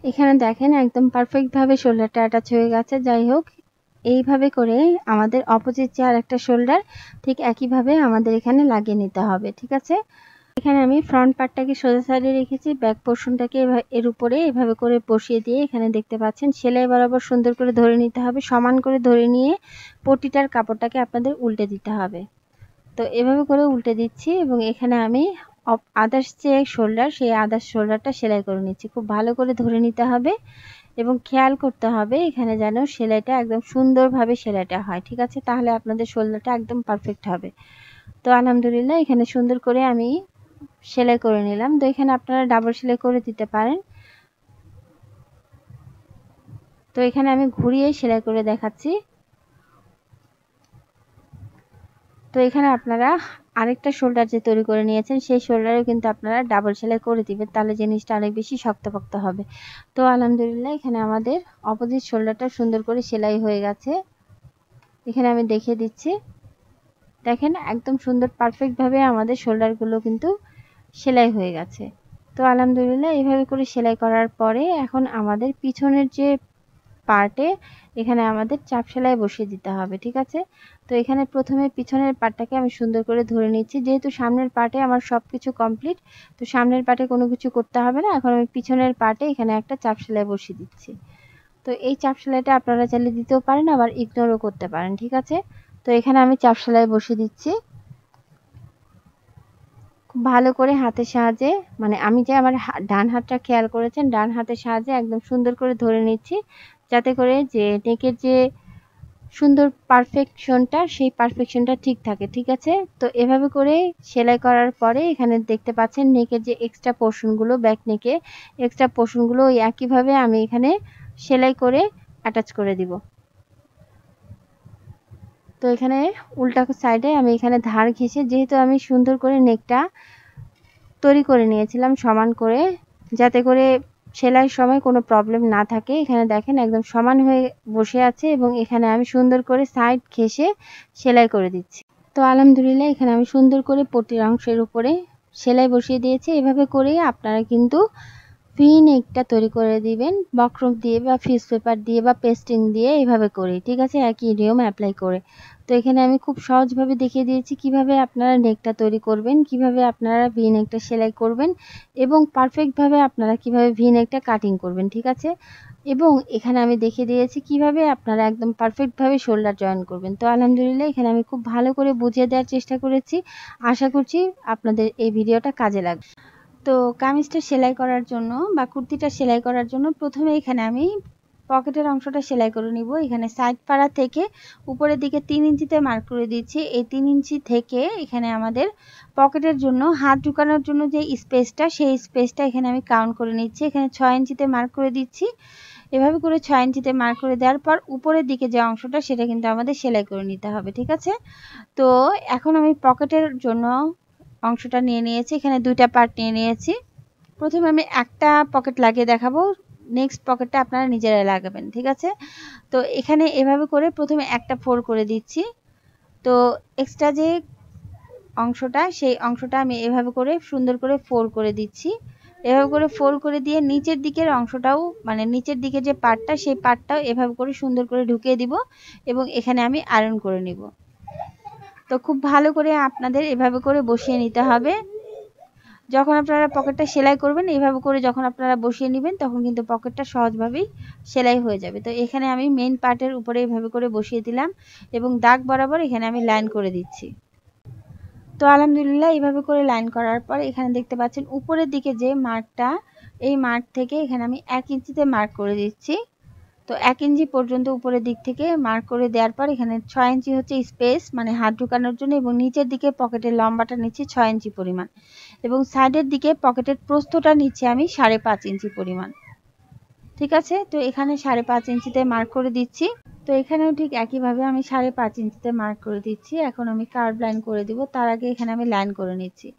এখানে দেখেন একদম পারফেক্টভাবে শোল্ডারটা অ্যাটাচ হয়ে গেছে। যাই হোক, এইভাবে করে আমাদের অপোজিট যে আরেকটা শোল্ডার ঠিক একইভাবে আমাদের এখানে লাগিয়ে নিতে হবে। ঠিক আছে, এখানে আমি ফ্রন্ট পার্টটাকে সোজা সাইডে রেখেছি, ব্যাক পোর্শনটাকে এর উপরে এভাবে করে বসিয়ে দিয়ে এখানে দেখতে পাচ্ছেন সেলাই বরাবর সুন্দর করে ধরে নিতে হবে। সমান করে ধরে নিয়ে পটিটার কাপড়টাকে আপনাদের উল্টে দিতে হবে। তো এভাবে করে উল্টে দিচ্ছি এবং এখানে আমি আদার্স যে শোল্ডার সেই আদার্স শোল্ডারটা সেলাই করে নিচ্ছি। খুব ভালো করে ধরে নিতে হবে এবং খেয়াল করতে হবে এখানে যেন সেলাইটা একদম সুন্দরভাবে সেলাইটা হয়। ঠিক আছে, তাহলে আপনাদের শোল্ডারটা একদম পারফেক্ট হবে। তো আলহামদুলিল্লাহ এখানে সুন্দর করে আমি সেলাই করে নিলাম। তো এখানে আপনারা ডাবল সেলাই করে দিতে পারেন। তো এখানে আমি ঘুরিয়ে সেলাই করে দেখাচ্ছি। তো এখানে আপনারা আরেকটা শোল্ডার যে তৈরি করে নিয়েছেন সেই শোল্ডারেও কিন্তু আপনারা ডাবল সেলাই করে দিবেন, তাহলে জিনিসটা অনেক বেশি শক্তপোক্ত হবে। তো আলহামদুলিল্লাহ এখানে আমাদের অপোজিট শোল্ডারটা সুন্দর করে সেলাই হয়ে গেছে। এখানে আমি দেখিয়ে দিচ্ছি, দেখেন একদম সুন্দর পারফেক্টভাবে আমাদের শোল্ডারগুলো কিন্তু সেলাই হয়ে গেছে। তো আলহামদুলিল্লাহ এইভাবে করে সেলাই করার পরে এখন আমাদের পিছনের যে পার্টে এখানে আমাদের চাপ সেলাই বসিয়ে দিতে হবে। ঠিক আছে, তো এখানে প্রথমে পিছনের পার্টটাকে আমি সুন্দর করে ধরে নিচ্ছি। যেহেতু সামনের পার্টে আমার সব কিছু কমপ্লিট, তো সামনের পার্টে কোনো কিছু করতে হবে না। এখন আমি পিছনের পার্টে এখানে একটা চাপ সেলাই বসিয়ে দিচ্ছি। তো এই চাপ সেলাইটা আপনারা চাইলে দিতেও পারেন, আবার ইগনোরও করতে পারেন। ঠিক আছে, তো এখানে আমি চাপ সেলাই বসিয়ে দিচ্ছি। খুব ভালো করে হাতের সাহায্যে, মানে আমি যে আমার ডান হাতটা খেয়াল করেছেন, ডান হাতের সাহায্যে একদম সুন্দর করে ধরে নিচ্ছি, যাতে করে যে নেকের যে সুন্দর পারফেকশনটা সেই পারফেকশনটা ঠিক থাকে। ঠিক আছে, তো এভাবে করে সেলাই করার পরে এখানে দেখতে পাচ্ছেন নেকের যে এক্সট্রা পোর্শনগুলো, ব্যাক নেকে এক্সট্রা পোর্শনগুলো ওই একইভাবে আমি এখানে সেলাই করে অ্যাটাচ করে দিব। তো এখানে উল্টা সাইডে আমি এখানে ধার ঘেঁষে, যেহেতু আমি সুন্দর করে নেকটা তৈরি করে নিয়েছিলাম সমান করে, যাতে করে সেলাইয়ের সময় কোনো প্রবলেম না থাকে। এখানে দেখেন একদম সমান হয়ে বসে আছে এবং এখানে আমি সুন্দর করে সাইড ঘেঁষে সেলাই করে দিচ্ছি। তো আলহামদুলিল্লাহ এখানে আমি সুন্দর করে পটির অংশের উপরে সেলাই বসিয়ে দিয়েছি। এভাবে করেই আপনারা কিন্তু ভি নেকটা তৈরি করে দিবেন, বক্রম দিয়ে বা ফিস পেপার দিয়ে বা পেস্টিং দিয়ে, এভাবে করে, ঠিক আছে, একই নিয়ম অ্যাপ্লাই করে। তো এখানে আমি খুব সহজভাবে দেখিয়ে দিয়েছি কিভাবে আপনারা নেকটা তৈরি করবেন, কিভাবে আপনারা ভি নেকটা সেলাই করবেন এবং পারফেক্টভাবে আপনারা কিভাবে ভি নেকটা কাটিং করবেন, ঠিক আছে। এবং এখানে আমি দেখিয়ে দিয়েছি কিভাবে আপনারা একদম পারফেক্টভাবে শোল্ডার জয়েন করবেন। তো আলহামদুলিল্লাহ এখানে আমি খুব ভালো করে বুঝিয়ে দেওয়ার চেষ্টা করেছি। আশা করছি আপনাদের এই ভিডিওটা কাজে লাগবে। তো কামিজটা সেলাই করার জন্য বা কুর্তিটা সেলাই করার জন্য প্রথমে এখানে আমি পকেটের অংশটা সেলাই করে নিব। এখানে সাইড পাড়া থেকে উপরের দিকে 3 ইঞ্চিতে মার্ক করে দিচ্ছি। এই 3 ইঞ্চি থেকে এখানে আমাদের পকেটের জন্য হাত ঢুকানোর জন্য যে স্পেসটা, সেই স্পেসটা এখানে আমি কাউন্ট করে নিচ্ছি। এখানে 6 ইঞ্চিতে মার্ক করে দিচ্ছি। এভাবে করে 6 ইঞ্চিতে মার্ক করে দেওয়ার পর উপরের দিকে যে অংশটা, সেটা কিন্তু আমাদের সেলাই করে নিতে হবে, ঠিক আছে। তো এখন আমি পকেটের জন্য অংশটা নিয়ে নিয়েছি। এখানে দুইটা পার্ট নিয়ে নিয়েছি। প্রথমে আমি একটা পকেট লাগিয়ে দেখাবো, নেক্সট পকেটটা আপনারা নিজেরাই লাগাবেন, ঠিক আছে। তো এখানে এভাবে করে প্রথমে একটা ফোল্ড করে দিচ্ছি। তো এক্সট্রা যে অংশটা, সেই অংশটা আমি এভাবে করে সুন্দর করে ফোল্ড করে দিচ্ছি। এভাবে করে ফোল্ড করে দিয়ে নিচের দিকের অংশটাও, মানে নিচের দিকে যে পার্টটা, সেই পার্টটাও এভাবে করে সুন্দর করে ঢুকিয়ে দিব এবং এখানে আমি আয়রন করে নিব। তো খুব ভালো করে আপনাদের এভাবে করে বসিয়ে নিতে হবে। যখন আপনারা পকেটটা সেলাই করবেন, এইভাবে করে যখন আপনারা বসিয়ে নেবেন, তখন কিন্তু পকেটটা সহজভাবেই সেলাই হয়ে যাবে। তো এখানে আমি মেইন পার্টের উপরে এইভাবে করে বসিয়ে দিলাম এবং দাগ বরাবর এখানে আমি লাইন করে দিচ্ছি। তো আলহামদুলিল্লাহ এইভাবে করে লাইন করার পর এখানে দেখতে পাচ্ছেন উপরের দিকে যে মার্কটা, এই মার্ক থেকে এখানে আমি 1 ইঞ্চিতে মার্ক করে দিচ্ছি। তো 1 ইঞ্চি পর্যন্ত উপরের দিক থেকে মার্ক করে দেওয়ার পর এখানে 6 ইঞ্চি হচ্ছে স্পেস, মানে হাত ঢুকানোর জন্য, এবং নিচের দিকে পকেটের লম্বাটা নিচ্ছি 6 ইঞ্চি পরিমাণ এবং সাইডের দিকে পকেটের প্রস্থটা নিচ্ছি আমি 5.5 ইঞ্চি পরিমাণ, ঠিক আছে। তো এখানে 5.5 ইঞ্চিতে মার্ক করে দিচ্ছি। তো এখানেও ঠিক একইভাবে আমি 5.5 ইঞ্চিতে মার্ক করে দিচ্ছি। এখন আমি কার্ভ লাইন করে দিব, তার আগে এখানে আমি লাইন করে নিচ্ছি।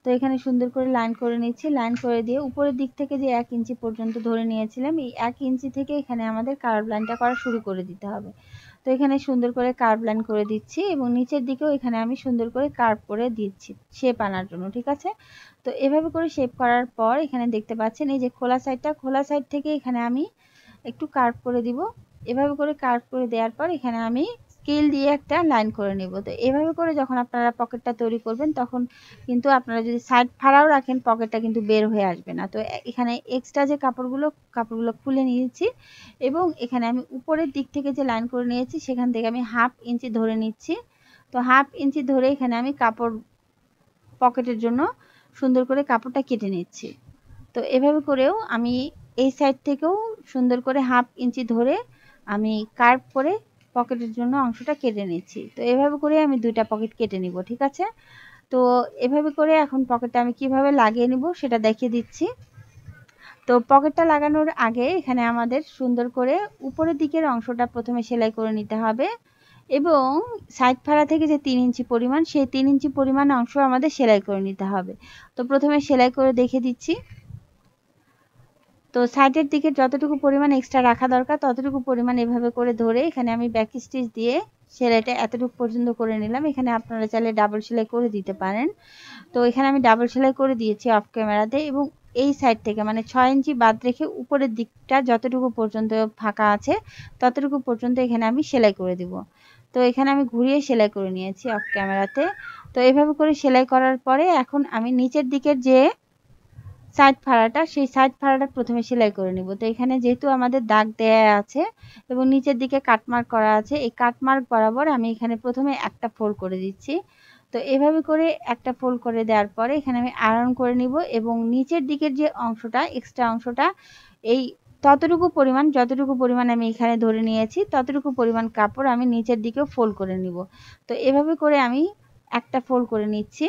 তো এখানে সুন্দর করে লাইন করে নিচ্ছি। লাইন করে দিয়ে উপরের দিক থেকে যে 1 ইঞ্চি পর্যন্ত ধরে নিয়েছিলাম, এই 1 ইঞ্চি থেকে এখানে আমাদের কার্ভ লাইনটা করা শুরু করে দিতে হবে। তো এখানে সুন্দর করে কার্ভ লাইন করে দিচ্ছি এবং নিচের দিকেও এখানে আমি সুন্দর করে কার্ভ করে দিচ্ছি শেপ আনার জন্য, ঠিক আছে। তো এভাবে করে শেপ করার পর এখানে দেখতে পাচ্ছেন এই যে খোলা সাইডটা, খোলা সাইড থেকে এখানে আমি একটু কার্ভ করে দিব। এভাবে করে কার্ভ করে দেওয়ার পর এখানে আমি স্কেল দিয়ে একটা লাইন করে নেব। তো এভাবে করে যখন আপনারা পকেটটা তৈরি করবেন, তখন কিন্তু আপনারা যদি সাইড ফাড়াও রাখেন, পকেটটা কিন্তু বের হয়ে আসবে না। তো এখানে এক্সট্রা যে কাপড়গুলো খুলে নিয়েছি এবং এখানে আমি উপরের দিক থেকে যে লাইন করে নিয়েছি, সেখান থেকে আমি 1/2 ইঞ্চি ধরে নিচ্ছি। তো 1/2 ইঞ্চি ধরে এখানে আমি কাপড় পকেটের জন্য সুন্দর করে কাপড়টা কেটে নিচ্ছি। তো এভাবে করেও আমি এই সাইড থেকেও সুন্দর করে 1/2 ইঞ্চি ধরে আমি কার্ভ করে পকেটের জন্য অংশটা কেটে নিচ্ছি। তো এভাবে করে আমি দুইটা পকেট কেটে নিব, ঠিক আছে। তো এভাবে করে এখন পকেটটা আমি কিভাবে লাগিয়ে নিব সেটা দেখিয়ে দিচ্ছি। তো পকেটটা লাগানোর আগে এখানে আমাদের সুন্দর করে উপরের দিকের অংশটা প্রথমে সেলাই করে নিতে হবে এবং সাইড ফাড়া থেকে যে 3 ইঞ্চি পরিমাণ, সেই 3 ইঞ্চি পরিমাণ অংশ আমাদের সেলাই করে নিতে হবে। তো প্রথমে সেলাই করে দেখিয়ে দিচ্ছি। তো সাইডের দিকে যতটুকু পরিমাণ এক্সট্রা রাখা দরকার, ততটুকু পরিমাণ এভাবে করে ধরে এখানে আমি ব্যাক স্টিচ দিয়ে সেলাইটা এতটুকু পর্যন্ত করে নিলাম। এখানে আপনারা চাইলে ডাবল সেলাই করে দিতে পারেন। তো এখানে আমি ডাবল সেলাই করে দিয়েছি অফ ক্যামেরাতে এবং এই সাইড থেকে মানে 6 ইঞ্চি বাদ রেখে উপরের দিকটা যতটুকু পর্যন্ত ফাঁকা আছে, ততটুকু পর্যন্ত এখানে আমি সেলাই করে দিব। তো এখানে আমি ঘুরিয়ে সেলাই করে নিয়েছি অফ ক্যামেরাতে। তো এভাবে করে সেলাই করার পরে এখন আমি নিচের দিকের যে সাইড ফাড়াটা, সেই সাইড ফাড়াটা প্রথমে সেলাই করে নিব। তো এখানে যেহেতু আমাদের দাগ দেয়া আছে এবং নিচের দিকে কাটমার্ক করা আছে, এই কাটমার্ক বরাবর আমি এখানে প্রথমে একটা ফোল্ড করে দিচ্ছি। তো এভাবে করে একটা ফোল্ড করে দেওয়ার পরে এখানে আমি আয়রন করে নিব এবং নিচের দিকের যে অংশটা, এক্সট্রা অংশটা, এই ততটুকু পরিমাণ, যতটুকু পরিমাণ আমি এখানে ধরে নিয়েছি, ততটুকু পরিমাণ কাপড় আমি নিচের দিকেও ফোল্ড করে নিব। তো এভাবে করে আমি একটা ফোল্ড করে নিচ্ছি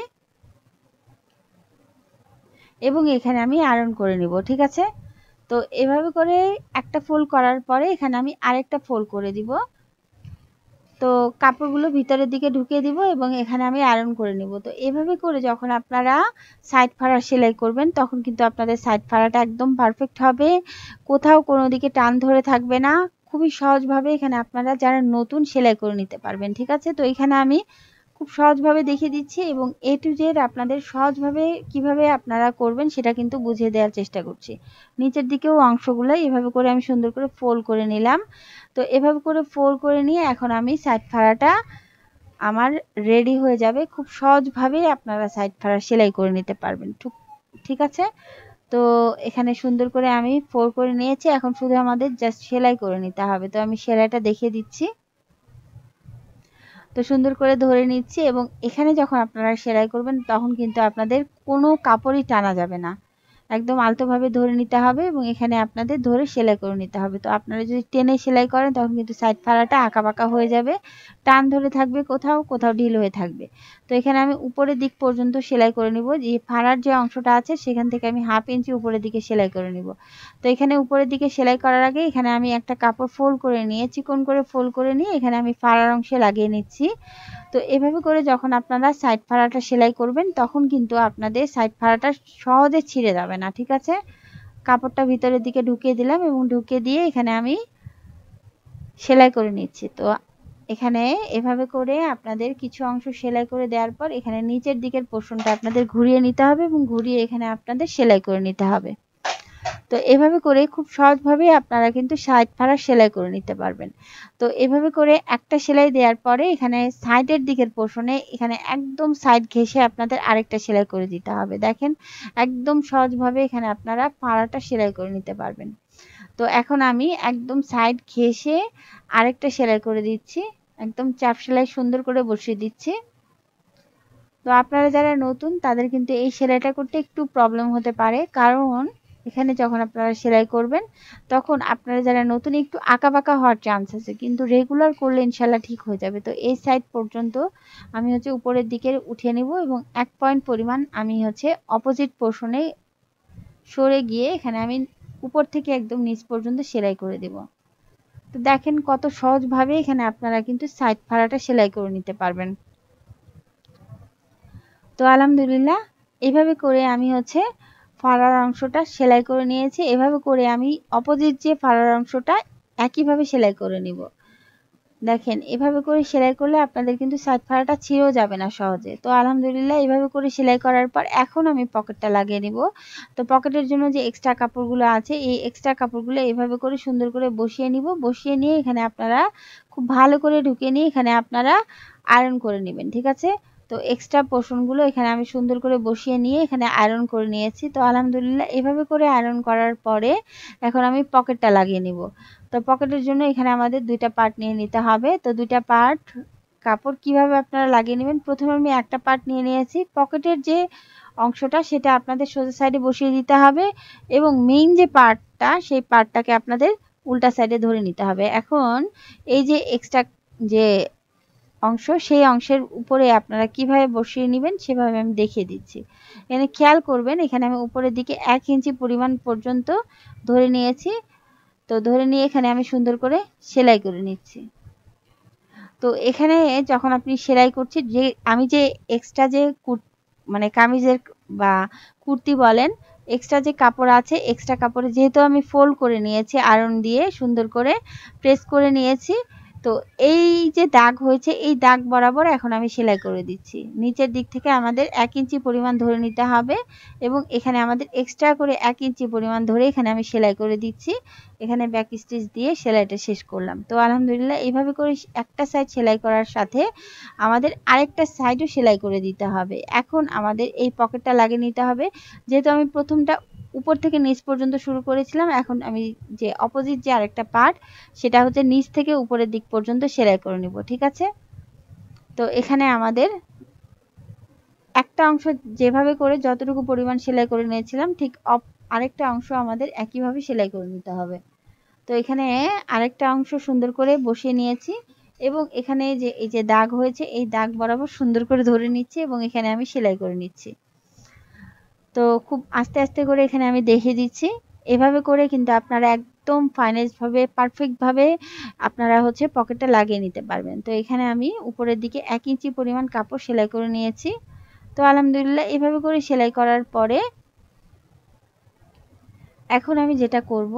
এবং এখানে আমি আয়রন করে নিব, ঠিক আছে। তো এভাবে করে একটা ফোল্ড করার পরে এখানে আমি আরেকটা ফোল্ড করে দিব তো কাপড়গুলো ভিতরের দিকে ঢুকিয়ে দিব এবং এখানে আমি আয়রন করে নিব। তো এভাবে করে যখন আপনারা সাইড ফাড়া সেলাই করবেন তখন কিন্তু আপনাদের সাইড ফাড়াটা একদম পারফেক্ট হবে, কোথাও কোনো দিকে টান ধরে থাকবে না। খুবই সহজভাবে এখানে আপনারা যারা নতুন সেলাই করে নিতে পারবেন। ঠিক আছে, তো এখানে আমি খুব সহজভাবে দেখিয়ে দিচ্ছি এবং এ টু জেড আপনাদের সহজভাবে কিভাবে আপনারা করবেন সেটা কিন্তু বুঝিয়ে দেওয়ার চেষ্টা করছি। নিচের দিকেও অংশগুলো এভাবে করে আমি সুন্দর করে ফোল্ড করে নিলাম। তো এভাবে করে ফোল্ড করে নিয়ে এখন আমি সাইড ফাড়াটা আমার রেডি হয়ে যাবে। খুব সহজভাবে আপনারা সাইড ফাড়া সেলাই করে নিতে পারবেন। ঠিক আছে, তো এখানে সুন্দর করে আমি ফোল্ড করে নিয়েছি, এখন শুধু আমাদের জাস্ট সেলাই করে নিতে হবে। তো আমি সেলাইটা দেখিয়ে দিচ্ছি। তো সুন্দর করে ধরে নিচ্ছি এবং এখানে যখন আপনারা সেলাই করবেন তখন কিন্তু আপনাদের কোনো কাপড়ই টানা যাবে না, একদম আলতোভাবে ধরে নিতে হবে এবং এখানে আপনাদের ধরে সেলাই করে নিতে হবে। তো আপনারা যদি টেনে সেলাই করেন তখন কিন্তু সাইড ফাড়াটা আঁকাবাঁকা হয়ে যাবে, টান ধরে থাকবে, কোথাও কোথাও ঢিল হয়ে থাকবে। তো এখানে আমি উপরের দিক পর্যন্ত সেলাই করে নিব। যে ফাড়ার যে অংশটা আছে সেখান থেকে আমি 1/2 ইঞ্চি উপরের দিকে সেলাই করে নিব। তো এখানে উপরের দিকে সেলাই করার আগে এখানে আমি একটা কাপড় ফোল্ড করে নিয়ে চিকন করে ফোল্ড করে নিয়ে এখানে আমি ফাড়ার অংশে লাগিয়ে নিচ্ছি। তো এভাবে করে যখন আপনারা সাইড ফাড়াটা সেলাই করবেন তখন কিন্তু আপনাদের সাইড ফাড়াটা সহজে ছিঁড়ে যাবে না। ঠিক আছে, কাপড়টা ভিতরের দিকে ঢুকিয়ে দিলাম এবং ঢুকিয়ে দিয়ে এখানে আমি সেলাই করে নিচ্ছি। তো এখানে এভাবে করে আপনাদের কিছু অংশ সেলাই করে দেওয়ার পর এখানে নিচের দিকের পোর্শনটা আপনাদের ঘুরিয়ে নিতে হবে এবং ঘুরিয়ে এখানে আপনাদের সেলাই করে নিতে হবে। তো এভাবে করে খুব সহজভাবে আপনারা কিন্তু সাইড ফাড়া সেলাই করে নিতে পারবেন। তো এভাবে করে একটা সেলাই দেওয়ার পরে এখানে সাইডের দিকের পোর্শনে এখানে একদম সাইড ঘেঁষে আপনাদের আরেকটা সেলাই করে দিতে হবে। দেখেন একদম সহজভাবে এখানে আপনারা ফাড়াটা সেলাই করে নিতে পারবেন। তো এখন আমি একদম সাইড ঘেঁষে আরেকটা সেলাই করে দিচ্ছি, একদম চাপ সেলাই সুন্দর করে বসিয়ে দিচ্ছি। তো আপনারা যারা নতুন তাদের কিন্তু এই সেলাইটা করতে একটু প্রবলেম হতে পারে, কারণ এখানে যখন আপনারা সেলাই করবেন তখন আপনারা যারা নতুন একটু আঁকাবাঁকা হওয়ার চান্স আছে, কিন্তু রেগুলার করলে ইনশাল্লাহ ঠিক হয়ে যাবে। তো এই সাইড পর্যন্ত আমি হচ্ছে উপরের দিকে উঠিয়ে নিব এবং 1 পয়েন্ট পরিমাণ আমি হচ্ছে অপোজিট পোর্শনে সরে গিয়ে এখানে আমি উপর থেকে একদম নিচ পর্যন্ত সেলাই করে দেব। তো দেখেন কত সহজভাবে এখানে আপনারা কিন্তু সাইড ফাড়াটা সেলাই করে নিতে পারবেন। তো আলহামদুলিল্লাহ এভাবে করে আমি হচ্ছে ফাড়ার অংশটা সেলাই করে নিয়েছি। এভাবে করে আমি অপোজিট যে ফাড়ার অংশটা একইভাবে সেলাই করে নিব। দেখেন এভাবে করে সেলাই করলে আপনাদের কিন্তু সাইড ফাড়াটা ছিঁড়েও যাবে না সহজে। তো আলহামদুলিল্লাহ এভাবে করে সেলাই করার পর এখন আমি পকেটটা লাগিয়ে নিব। তো পকেটের জন্য যে এক্সট্রা কাপড়গুলো আছে এই এক্সট্রা কাপড়গুলো এভাবে করে সুন্দর করে বসিয়ে নিব। বসিয়ে নিয়ে এখানে আপনারা খুব ভালো করে ঢুকিয়ে নিয়ে এখানে আপনারা আয়রন করে নেবেন। ঠিক আছে, তো এক্সট্রা পোর্শনগুলো এখানে আমি সুন্দর করে বসিয়ে নিয়ে এখানে আয়রন করে নিয়েছি। তো আলহামদুলিল্লাহ এভাবে করে আয়রন করার পরে এখন আমি পকেটটা লাগিয়ে নিব। তো পকেটের জন্য এখানে আমাদের দুইটা পার্ট নিয়ে নিতে হবে। তো দুইটা পার্ট কাপড় কিভাবে আপনারা লাগিয়ে নেবেন, প্রথমে আমি একটা পার্ট নিয়ে নিয়েছি। পকেটের যে অংশটা সেটা আপনাদের সোজা সাইডে বসিয়ে দিতে হবে এবং মেইন যে পার্টটা সেই পার্টটাকে আপনাদের উল্টা সাইডে ধরে নিতে হবে। এখন এই যে এক্সট্রা যে অংশ সেই অংশের উপরে আপনারা কিভাবে বসিয়ে নেবেন সেভাবে আমি দেখিয়ে দিচ্ছি। এখানে খেয়াল করবেন এখানে আমি উপরের দিকে 1 ইঞ্চি পরিমাণ পর্যন্ত ধরে নিয়েছি। তো ধরে নিয়ে এখানে আমি সুন্দর করে সেলাই করে নিচ্ছি। তো এখানে যখন আপনি সেলাই করছেন যে আমি যে এক্সট্রা যে মানে কামিজের বা কুর্তি বলেন এক্সট্রা যে কাপড় আছে এক্সট্রা কাপড়ে যেহেতু আমি ফোল্ড করে নিয়েছি আয়রন দিয়ে সুন্দর করে প্রেস করে নিয়েছি। তো এই যে দাগ হয়েছে এই দাগ বরাবর এখন আমি সেলাই করে দিচ্ছি। নিচের দিক থেকে আমাদের 1 ইঞ্চি পরিমাণ ধরে নিতে হবে এবং এখানে আমাদের এক্সট্রা করে 1 ইঞ্চি পরিমাণ ধরে এখানে আমি সেলাই করে দিচ্ছি। এখানে ব্যাক স্টিচ দিয়ে সেলাইটা শেষ করলাম। তো আলহামদুলিল্লাহ এইভাবে করে একটা সাইড সেলাই করার সাথে আমাদের আরেকটা সাইডও সেলাই করে দিতে হবে। এখন আমাদের এই পকেটটা লাগিয়ে নিতে হবে। যেহেতু আমি প্রথমটা উপর থেকে নিচ পর্যন্ত শুরু করেছিলাম, এখন আমি যে অপোজিট যে আরেকটা পার্ট সেটা হচ্ছে নিচ থেকে উপরের দিক পর্যন্ত সেলাই করে নিব। ঠিক আছে, তো এখানে আমাদের একটা অংশ যেভাবে করে যতটুকু পরিমাণ সেলাই করে নিয়েছিলাম ঠিক আরেকটা অংশ আমাদের একইভাবে সেলাই করে নিতে হবে। তো এখানে আরেকটা অংশ সুন্দর করে বসিয়ে নিয়েছি এবং এখানে যে এই যে দাগ হয়েছে এই দাগ বরাবর সুন্দর করে ধরে নিচ্ছি এবং এখানে আমি সেলাই করে নিচ্ছি। তো খুব আস্তে আস্তে করে এখানে আমি দেখিয়ে দিচ্ছি। এভাবে করে কিন্তু আপনারা একদম ফাইনালভাবে পারফেক্টভাবে আপনারা হচ্ছে পকেটটা লাগিয়ে নিতে পারবেন। তো এখানে আমি উপরের দিকে 1 ইঞ্চি পরিমাণ কাপড় সেলাই করে নিয়েছি। তো আলহামদুলিল্লাহ এভাবে করে সেলাই করার পরে এখন আমি যেটা করব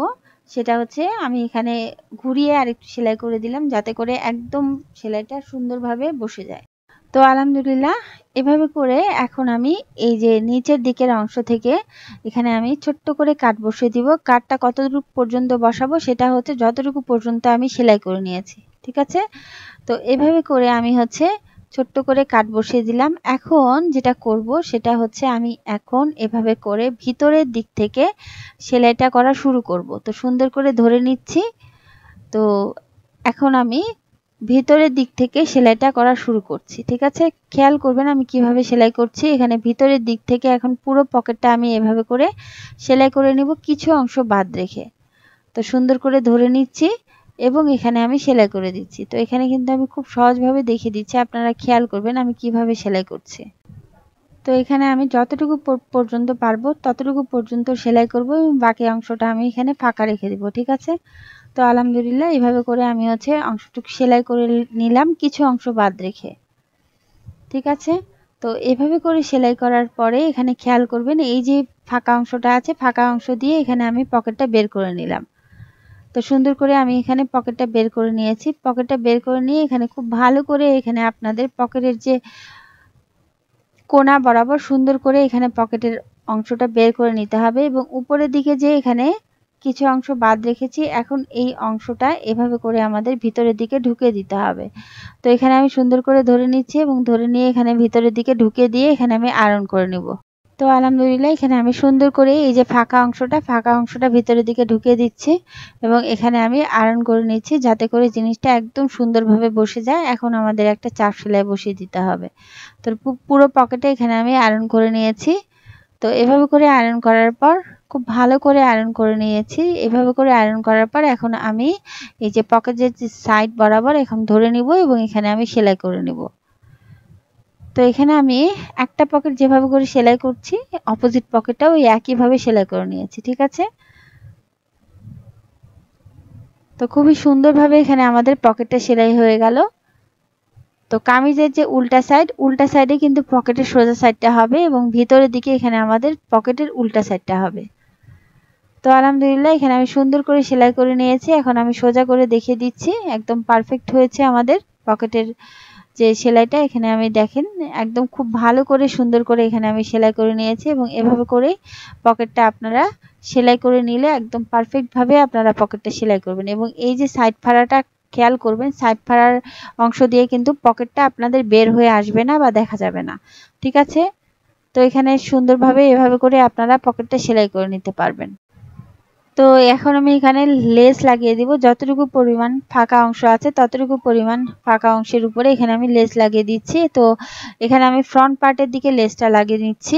সেটা হচ্ছে আমি এখানে ঘুরিয়ে আরেকটু সেলাই করে দিলাম, যাতে করে একদম সেলাইটা সুন্দরভাবে বসে যায়। তো আলহামদুলিল্লাহ এভাবে করে এখন আমি এই যে নিচের দিকের অংশ থেকে এখানে আমি ছোট্ট করে কাট বসিয়ে দিব। কাটটা কতটুকু পর্যন্ত বসাবো সেটা হচ্ছে যতটুকু পর্যন্ত আমি সেলাই করে নিয়েছি, ঠিক আছে। তো এভাবে করে আমি হচ্ছে ছোট্ট করে কাট বসিয়ে দিলাম। এখন যেটা করব সেটা হচ্ছে আমি এখন এভাবে করে ভিতরের দিক থেকে সেলাইটা করা শুরু করব। তো সুন্দর করে ধরে নিচ্ছি। তো এখন আমি ভিতরের দিক থেকে সেলাইটা করা শুরু করছি, ঠিক আছে। খেয়াল করবেন আমি কিভাবে সেলাই করছি। এখানে ভিতরের দিক থেকে এখন পুরো পকেটটা আমি এভাবে করে সেলাই করে নিব, কিছু অংশ বাদ রেখে। তো সুন্দর করে ধরে নিচ্ছি এবং এখানে আমি সেলাই করে দিচ্ছি। তো এখানে কিন্তু আমি খুব সহজভাবে দেখিয়ে দিচ্ছি, আপনারা খেয়াল করবেন আমি কিভাবে সেলাই করছি। তো এখানে আমি যতটুকু পর্যন্ত পারবো ততটুকু পর্যন্ত সেলাই করব এবং বাকি অংশটা আমি এখানে ফাঁকা রেখে দেব, ঠিক আছে। তো আলহামদুলিল্লাহ এইভাবে করে আমি হচ্ছে অংশটুকু সেলাই করে নিলাম, কিছু অংশ বাদ রেখে, ঠিক আছে। তো এভাবে করে সেলাই করার পরে এখানে খেয়াল করবেন এই যে ফাঁকা অংশটা আছে, ফাঁকা অংশ দিয়ে এখানে আমি পকেটটা বের করে নিলাম। তো সুন্দর করে আমি এখানে পকেটটা বের করে নিয়েছি। পকেটটা বের করে নিয়ে এখানে খুব ভালো করে এখানে আপনাদের পকেটের যে কোনা বরাবর সুন্দর করে এখানে পকেটের অংশটা বের করে নিতে হবে এবং উপরের দিকে যে এখানে কিছু অংশ বাদ রেখেছি, এখন এই অংশটা এভাবে করে আমাদের ভিতরের দিকে ঢুকে দিতে হবে। তো এখানে আমি সুন্দর করে ধরে নিচ্ছি এবং ধরে নিয়ে এখানে ভিতরের দিকে ঢুকে দিয়ে এখানে আমি আয়রন করে নেব। তো আলহামদুলিল্লাহ এখানে আমি সুন্দর করে এই যে ফাঁকা অংশটা ভিতরের দিকে ঢুকিয়ে দিচ্ছি এবং এখানে আমি আয়রন করে নিচ্ছি, যাতে করে জিনিসটা একদম সুন্দরভাবে বসে যায়। এখন আমাদের একটা চাপ সেলাই বসিয়ে দিতে হবে। তো পুরো পকেটে এখানে আমি আয়রন করে নিয়েছি। তো এভাবে করে আয়রন করার পর খুব ভালো করে আয়রন করে নিয়েছি। এভাবে করে আয়রন করার পর এখন আমি এই যে পকেটের যে সাইড বরাবর এখন ধরে নিব এবং এখানে আমি সেলাই করে নিব। তো এখানে আমি একটা পকেট যেভাবে করে সেলাই করছি অপোজিট পকেটটাও ওই একইভাবে সেলাই করে নিয়েছি, ঠিক আছে। তো খুবই সুন্দরভাবে এখানে আমাদের পকেটটা সেলাই হয়ে গেল। তো কামিজের যে উল্টা সাইডে কিন্তু পকেটের সোজা সাইডটা হবে এবং ভিতরের দিকে এখানে আমাদের পকেটের উল্টা সাইডটা হবে। তো আলহামদুলিল্লাহ এখানে আমি সুন্দর করে সেলাই করে নিয়েছি। এখন আমি সোজা করে দেখিয়ে দিচ্ছি, একদম পারফেক্ট হয়েছে আমাদের পকেটের যে সেলাইটা। এখানে আমি দেখেন একদম খুব ভালো করে সুন্দর করে এখানে আমি সেলাই করে নিয়েছি এবং এভাবে করে পকেটটা আপনারা সেলাই করে নিলে একদম পারফেক্টভাবে আপনারা পকেটটা সেলাই করবেন। এবং এই যে সাইড ফাড়াটা খেয়াল করবেন, সাইড ফাড়ার অংশ দিয়ে কিন্তু পকেটটা আপনাদের বের হয়ে আসবে না বা দেখা যাবে না, ঠিক আছে। তো এখানে সুন্দরভাবে এভাবে করে আপনারা পকেটটা সেলাই করে নিতে পারবেন। তো এখন আমি এখানে লেস লাগিয়ে দিব। যতটুকু পরিমাণ ফাঁকা অংশ আছে ততটুকু পরিমাণ ফাঁকা অংশের উপরে এখানে আমি লেস লাগিয়ে দিচ্ছি। তো এখানে আমি ফ্রন্ট পার্টের দিকে লেসটা লাগিয়ে নিচ্ছি।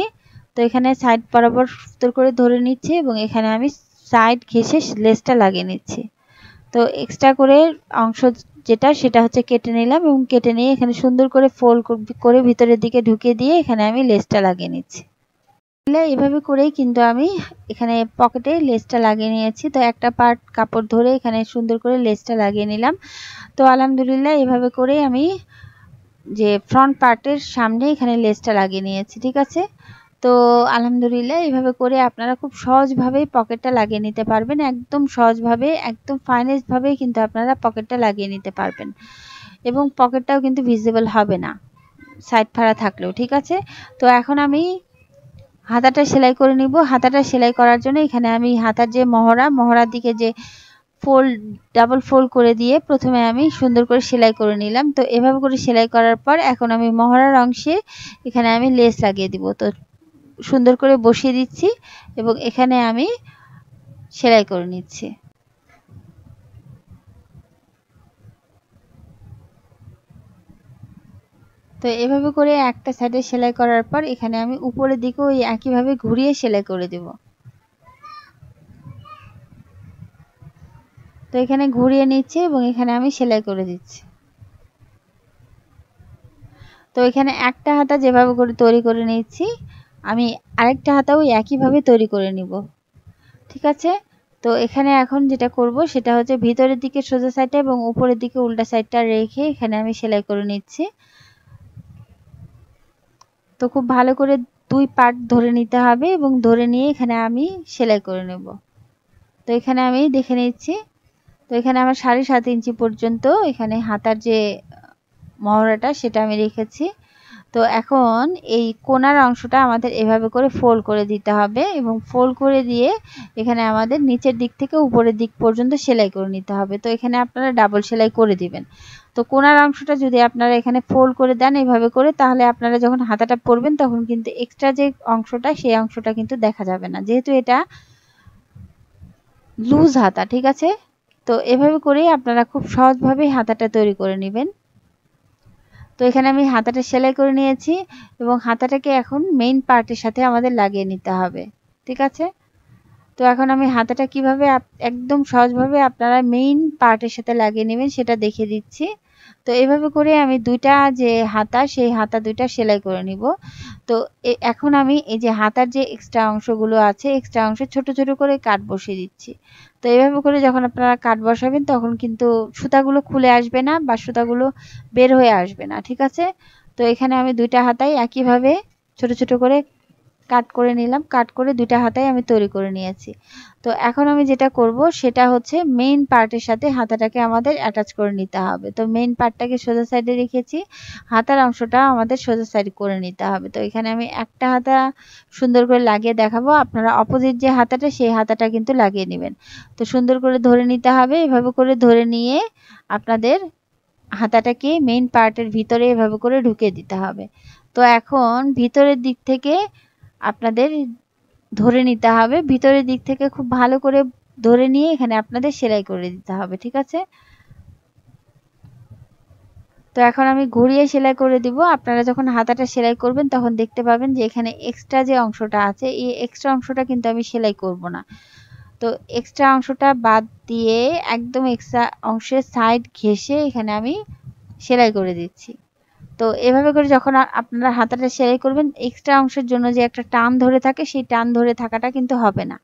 তো এখানে সাইড বরাবর সুন্দর করে ধরে নিচ্ছি এবং এখানে আমি সাইড ঘেঁষে লেসটা লাগিয়ে নিচ্ছি। তো এক্সট্রা করে অংশ যেটা সেটা হচ্ছে কেটে নিলাম এবং কেটে নিয়ে এখানে সুন্দর করে ফোল্ড করে ভিতরের দিকে ঢুকিয়ে দিয়ে এখানে আমি লেসটা লাগিয়ে নিচ্ছি। এভাবে করেই কিন্তু আমি এখানে পকেটে লেসটা লাগিয়ে নিয়েছি। তো একটা পার্ট কাপড় ধরে এখানে সুন্দর করে লেসটা লাগিয়ে নিলাম। তো আলহামদুলিল্লাহ এভাবে করে আমি যে ফ্রন্ট পার্টের সামনে এখানে লেসটা লাগিয়ে নিয়েছি, ঠিক আছে। তো আলহামদুলিল্লাহ এভাবে করে আপনারা খুব সহজভাবেই পকেটটা লাগিয়ে নিতে পারবেন, একদম সহজভাবে একদম ফাইনেস্টভাবে কিন্তু আপনারা পকেটটা লাগিয়ে নিতে পারবেন এবং পকেটটাও কিন্তু ভিজিবল হবে না সাইড ফাড়া থাকলেও, ঠিক আছে। তো এখন আমি হাতাটা সেলাই করে নিব। হাতাটা সেলাই করার জন্য এখানে আমি হাতার যে মহড়ার দিকে যে ডাবল ফোল্ড করে দিয়ে প্রথমে আমি সুন্দর করে সেলাই করে নিলাম। তো এভাবে করে সেলাই করার পর এখন আমি মহড়ার অংশে এখানে আমি লেস লাগিয়ে দিব। তো সুন্দর করে বসিয়ে দিচ্ছি এবং এখানে আমি সেলাই করে নিচ্ছি। তো এভাবে করে একটা সাইডে সেলাই করার পর এখানে আমি উপরের দিকে ওই একইভাবে ঘুরিয়ে সেলাই করে দেব। তো এখানে ঘুরিয়ে নিচ্ছি এবং এখানে আমি সেলাই করে দিচ্ছি। তো এখানে একটা হাতা যেভাবে করে তৈরি করে নিচ্ছি আমি আরেকটা হাতাও একইভাবে তৈরি করে নিব। ঠিক আছে। তো এখানে এখন যেটা করব সেটা হচ্ছে ভিতরের দিকে সোজা সাইডটা এবং উপরের দিকে উল্টা সাইডটা রেখে এখানে আমি সেলাই করে নিচ্ছি। তো খুব ভালো করে দুই পার্ট ধরে নিতে হবে এবং ধরে নিয়ে এখানে আমি সেলাই করে নেব। তো এখানে আমি দেখে নিচ্ছি। তো এখানে আমার 7.5 ইঞ্চি পর্যন্ত এখানে হাতার যে মহড়াটা সেটা আমি রেখেছি। তো এখন এই কোণার অংশটা আমাদের এভাবে করে ফোল্ড করে দিতে হবে এবং ফোল্ড করে দিয়ে এখানে আমাদের নিচের দিক থেকে উপরের দিক পর্যন্ত সেলাই করে নিতে হবে। তো এখানে আপনারা ডাবল সেলাই করে দিবেন। তো কোণার অংশটা যদি আপনারা এখানে ফোল্ড করে দেন এভাবে করে, তাহলে আপনারা যখন হাতাটা পরবেন তখন কিন্তু এক্সট্রা যে অংশটা সেই অংশটা কিন্তু দেখা যাবে না, যেহেতু এটা লুজ হাতা। ঠিক আছে। তো এভাবে করেই আপনারা খুব সহজভাবে হাতাটা তৈরি করে নেবেন। তো এখানে আমি হাতাটা সেলাই করে নিয়েছি এবং হাতাটাকে এখন মেইন পার্টের সাথে আমাদের লাগিয়ে নিতে হবে। ঠিক আছে। তো এখন আমি হাতাটা কিভাবে একদম সহজভাবে আপনারা মেইন পার্টের সাথে লাগিয়ে নেবেন সেটা দেখিয়ে দিচ্ছি। তো এভাবে করে আমি দুইটা যে হাতা সেই হাতা দুইটা সেলাই করে নিব। তো এখন আমি এই যে হাতার যে এক্সট্রা অংশগুলো আছে এক্সট্রা অংশে ছোট ছোট করে কাট বসিয়ে দিচ্ছি। তো এভাবে করে যখন আপনারা কাট বসাবেন তখন কিন্তু সুতাগুলো খুলে আসবে না বা সুতাগুলো বের হয়ে আসবে না। ঠিক আছে। তো এখানে আমি দুইটা হাতাই একইভাবে ছোট ছোট করে কাট করে নিলাম। কাট করে দুইটা হাতাই আমি তৈরি করে নিয়েছি। তো এখন আমি যেটা করব সেটা হচ্ছে মেইন পার্টের সাথে হাতাটাকে আমাদের অ্যাটাচ করে নিতে হবে। তো মেইন পার্টটাকে সোজা সাইডে রেখেছি, হাতার অংশটা আমাদের সোজা সাইড করে নিতে হবে। তো এখানে আমি একটা হাতা সুন্দর করে লাগিয়ে দেখাবো, আপনারা অপোজিট যে হাতাটা সেই হাতাটা কিন্তু লাগিয়ে নেবেন। তো সুন্দর করে ধরে নিতে হবে। এভাবে করে ধরে নিয়ে আপনাদের হাতাটাকে মেইন পার্টের ভিতরে এভাবে করে ঢুকে দিতে হবে। তো এখন ভিতরের দিক থেকে আপনাদের ধরে নিতে হবে, ভিতরের দিক থেকে খুব ভালো করে ধরে নিয়ে এখানে আপনাদের সেলাই করে দিতে হবে। ঠিক আছে। তো এখন আমি ঘুরিয়ে সেলাই করে দিব। আপনারা যখন হাতাটা সেলাই করবেন তখন দেখতে পাবেন যে এখানে এক্সট্রা যে অংশটা আছে এই এক্সট্রা অংশটা কিন্তু আমি সেলাই করব না। তো এক্সট্রা অংশটা বাদ দিয়ে একদম এক্সট্রা অংশের সাইড ঘেঁষে এখানে আমি সেলাই করে দিচ্ছি। তো এভাবে করে যখন আপনারা হাতাটা সেলাই করবেন এক্সট্রা অংশের জন্য যে একটা টান ধরে থাকে সেই টান ধরে থাকাটা কিন্তু হবে না।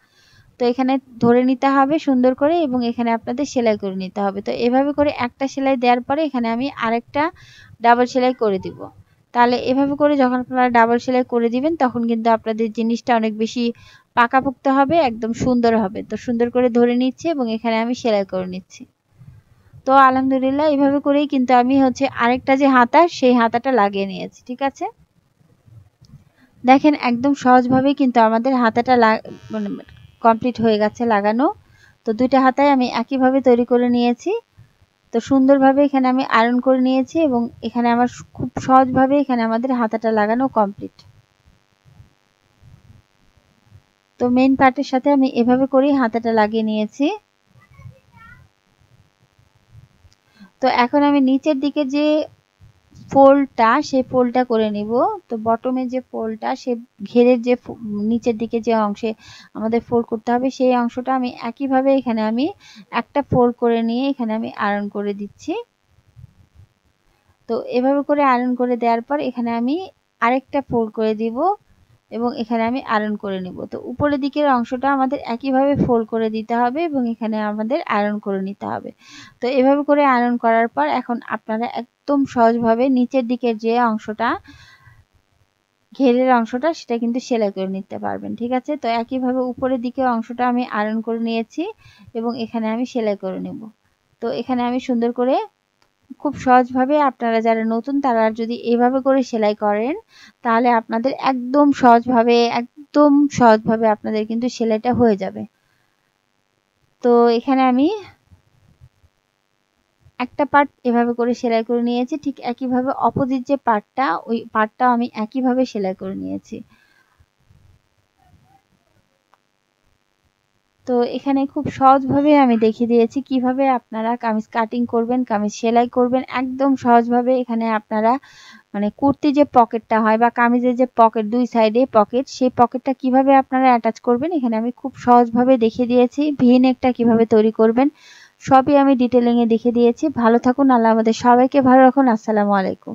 তো এখানে ধরে নিতে হবে সুন্দর করে এবং এখানে আপনাদের সেলাই করে নিতে হবে। তো এভাবে করে একটা সেলাই দেওয়ার পরে এখানে আমি আরেকটা ডাবল সেলাই করে দিব। তাহলে এভাবে করে যখন আপনারা ডাবল সেলাই করে দিবেন তখন কিন্তু আপনাদের জিনিসটা অনেক বেশি পাকাপোক্ত হবে, একদম সুন্দর হবে। তো সুন্দর করে ধরে নিচ্ছি এবং এখানে আমি সেলাই করে নিচ্ছি। তো আলহামদুলিল্লাহ এইভাবে করেই কিন্তু আমি হচ্ছে আরেকটা যে হাতা সেই হাতাটা লাগিয়ে নিয়েছি। ঠিক আছে। দেখেন একদম সহজভাবেই কিন্তু আমাদের হাতাটা মানে কমপ্লিট হয়ে গেছে লাগানো। তো দুইটা হাতায় আমি একইভাবে তৈরি করে নিয়েছি। তো সুন্দরভাবে এখানে আমি আয়রন করে নিয়েছি এবং এখানে আমার খুব সহজভাবে এখানে আমাদের হাতাটা লাগানো কমপ্লিট। তো মেইন পার্টের সাথে আমি এভাবে করেই হাতাটা লাগিয়ে নিয়েছি। তো এখন আমি নিচের দিকে যে ফোল্ডটা সেই ফোল্ডটা করে নিব। তো বটমে যে ফোল্ডটা সে ঘেরের যে নিচের দিকে যে অংশে আমাদের ফোল্ড করতে হবে সেই অংশটা আমি একইভাবে এখানে আমি একটা ফোল্ড করে নিয়ে এখানে আমি আয়রন করে দিচ্ছি। তো এভাবে করে আয়রন করে দেওয়ার পর এখানে আমি আরেকটা ফোল্ড করে দিব এবং এখানে আমি আয়রন করে নিব। তো উপরের দিকের অংশটা আমাদের একইভাবে ফোল্ড করে দিতে হবে এবং এখানে আমাদের আয়রন করে নিতে হবে। তো এভাবে করে আয়রন করার পর এখন আপনারা একদম সহজভাবে নিচের দিকের যে অংশটা ঘেরের অংশটা সেটা কিন্তু সেলাই করে নিতে পারবেন। ঠিক আছে। তো একইভাবে উপরের দিকের অংশটা আমি আয়রন করে নিয়েছি এবং এখানে আমি সেলাই করে নেব। তো এখানে আমি সুন্দর করে খুব সহজভাবে আপনারা যারা নতুন তারা যদি এভাবে করে সেলাই করেন তাহলে আপনাদের একদম সহজভাবে আপনাদের কিন্তু সেলাইটা হয়ে যাবে। তো এখানে আমি একটা পার্ট এভাবে করে সেলাই করে নিয়েছি, ঠিক একইভাবে অপোজিট যে পার্টটা ওই পার্টটাও আমি একইভাবে সেলাই করে নিয়েছি। তো এখানে খুব সহজভাবে আমি দেখিয়ে দিয়েছি কিভাবে আপনারা কামিজ কাটিং করবেন, কামিজ সেলাই করবেন। একদম সহজভাবে এখানে আপনারা মানে কুর্তি যে পকেটটা হয় বা কামিজের যে পকেট দুই সাইডে পকেট সেই পকেটটা কিভাবে আপনারা অ্যাটাচ করবেন এখানে আমি খুব সহজভাবে দেখিয়ে দিয়েছি। ভি নেকটা কিভাবে তৈরি করবেন সবই আমি ডিটেলিং এ দেখিয়ে দিয়েছি। ভালো থাকুন। আল্লাহ আমাদের সবাইকে ভালো রাখুন। আসসালামু আলাইকুম।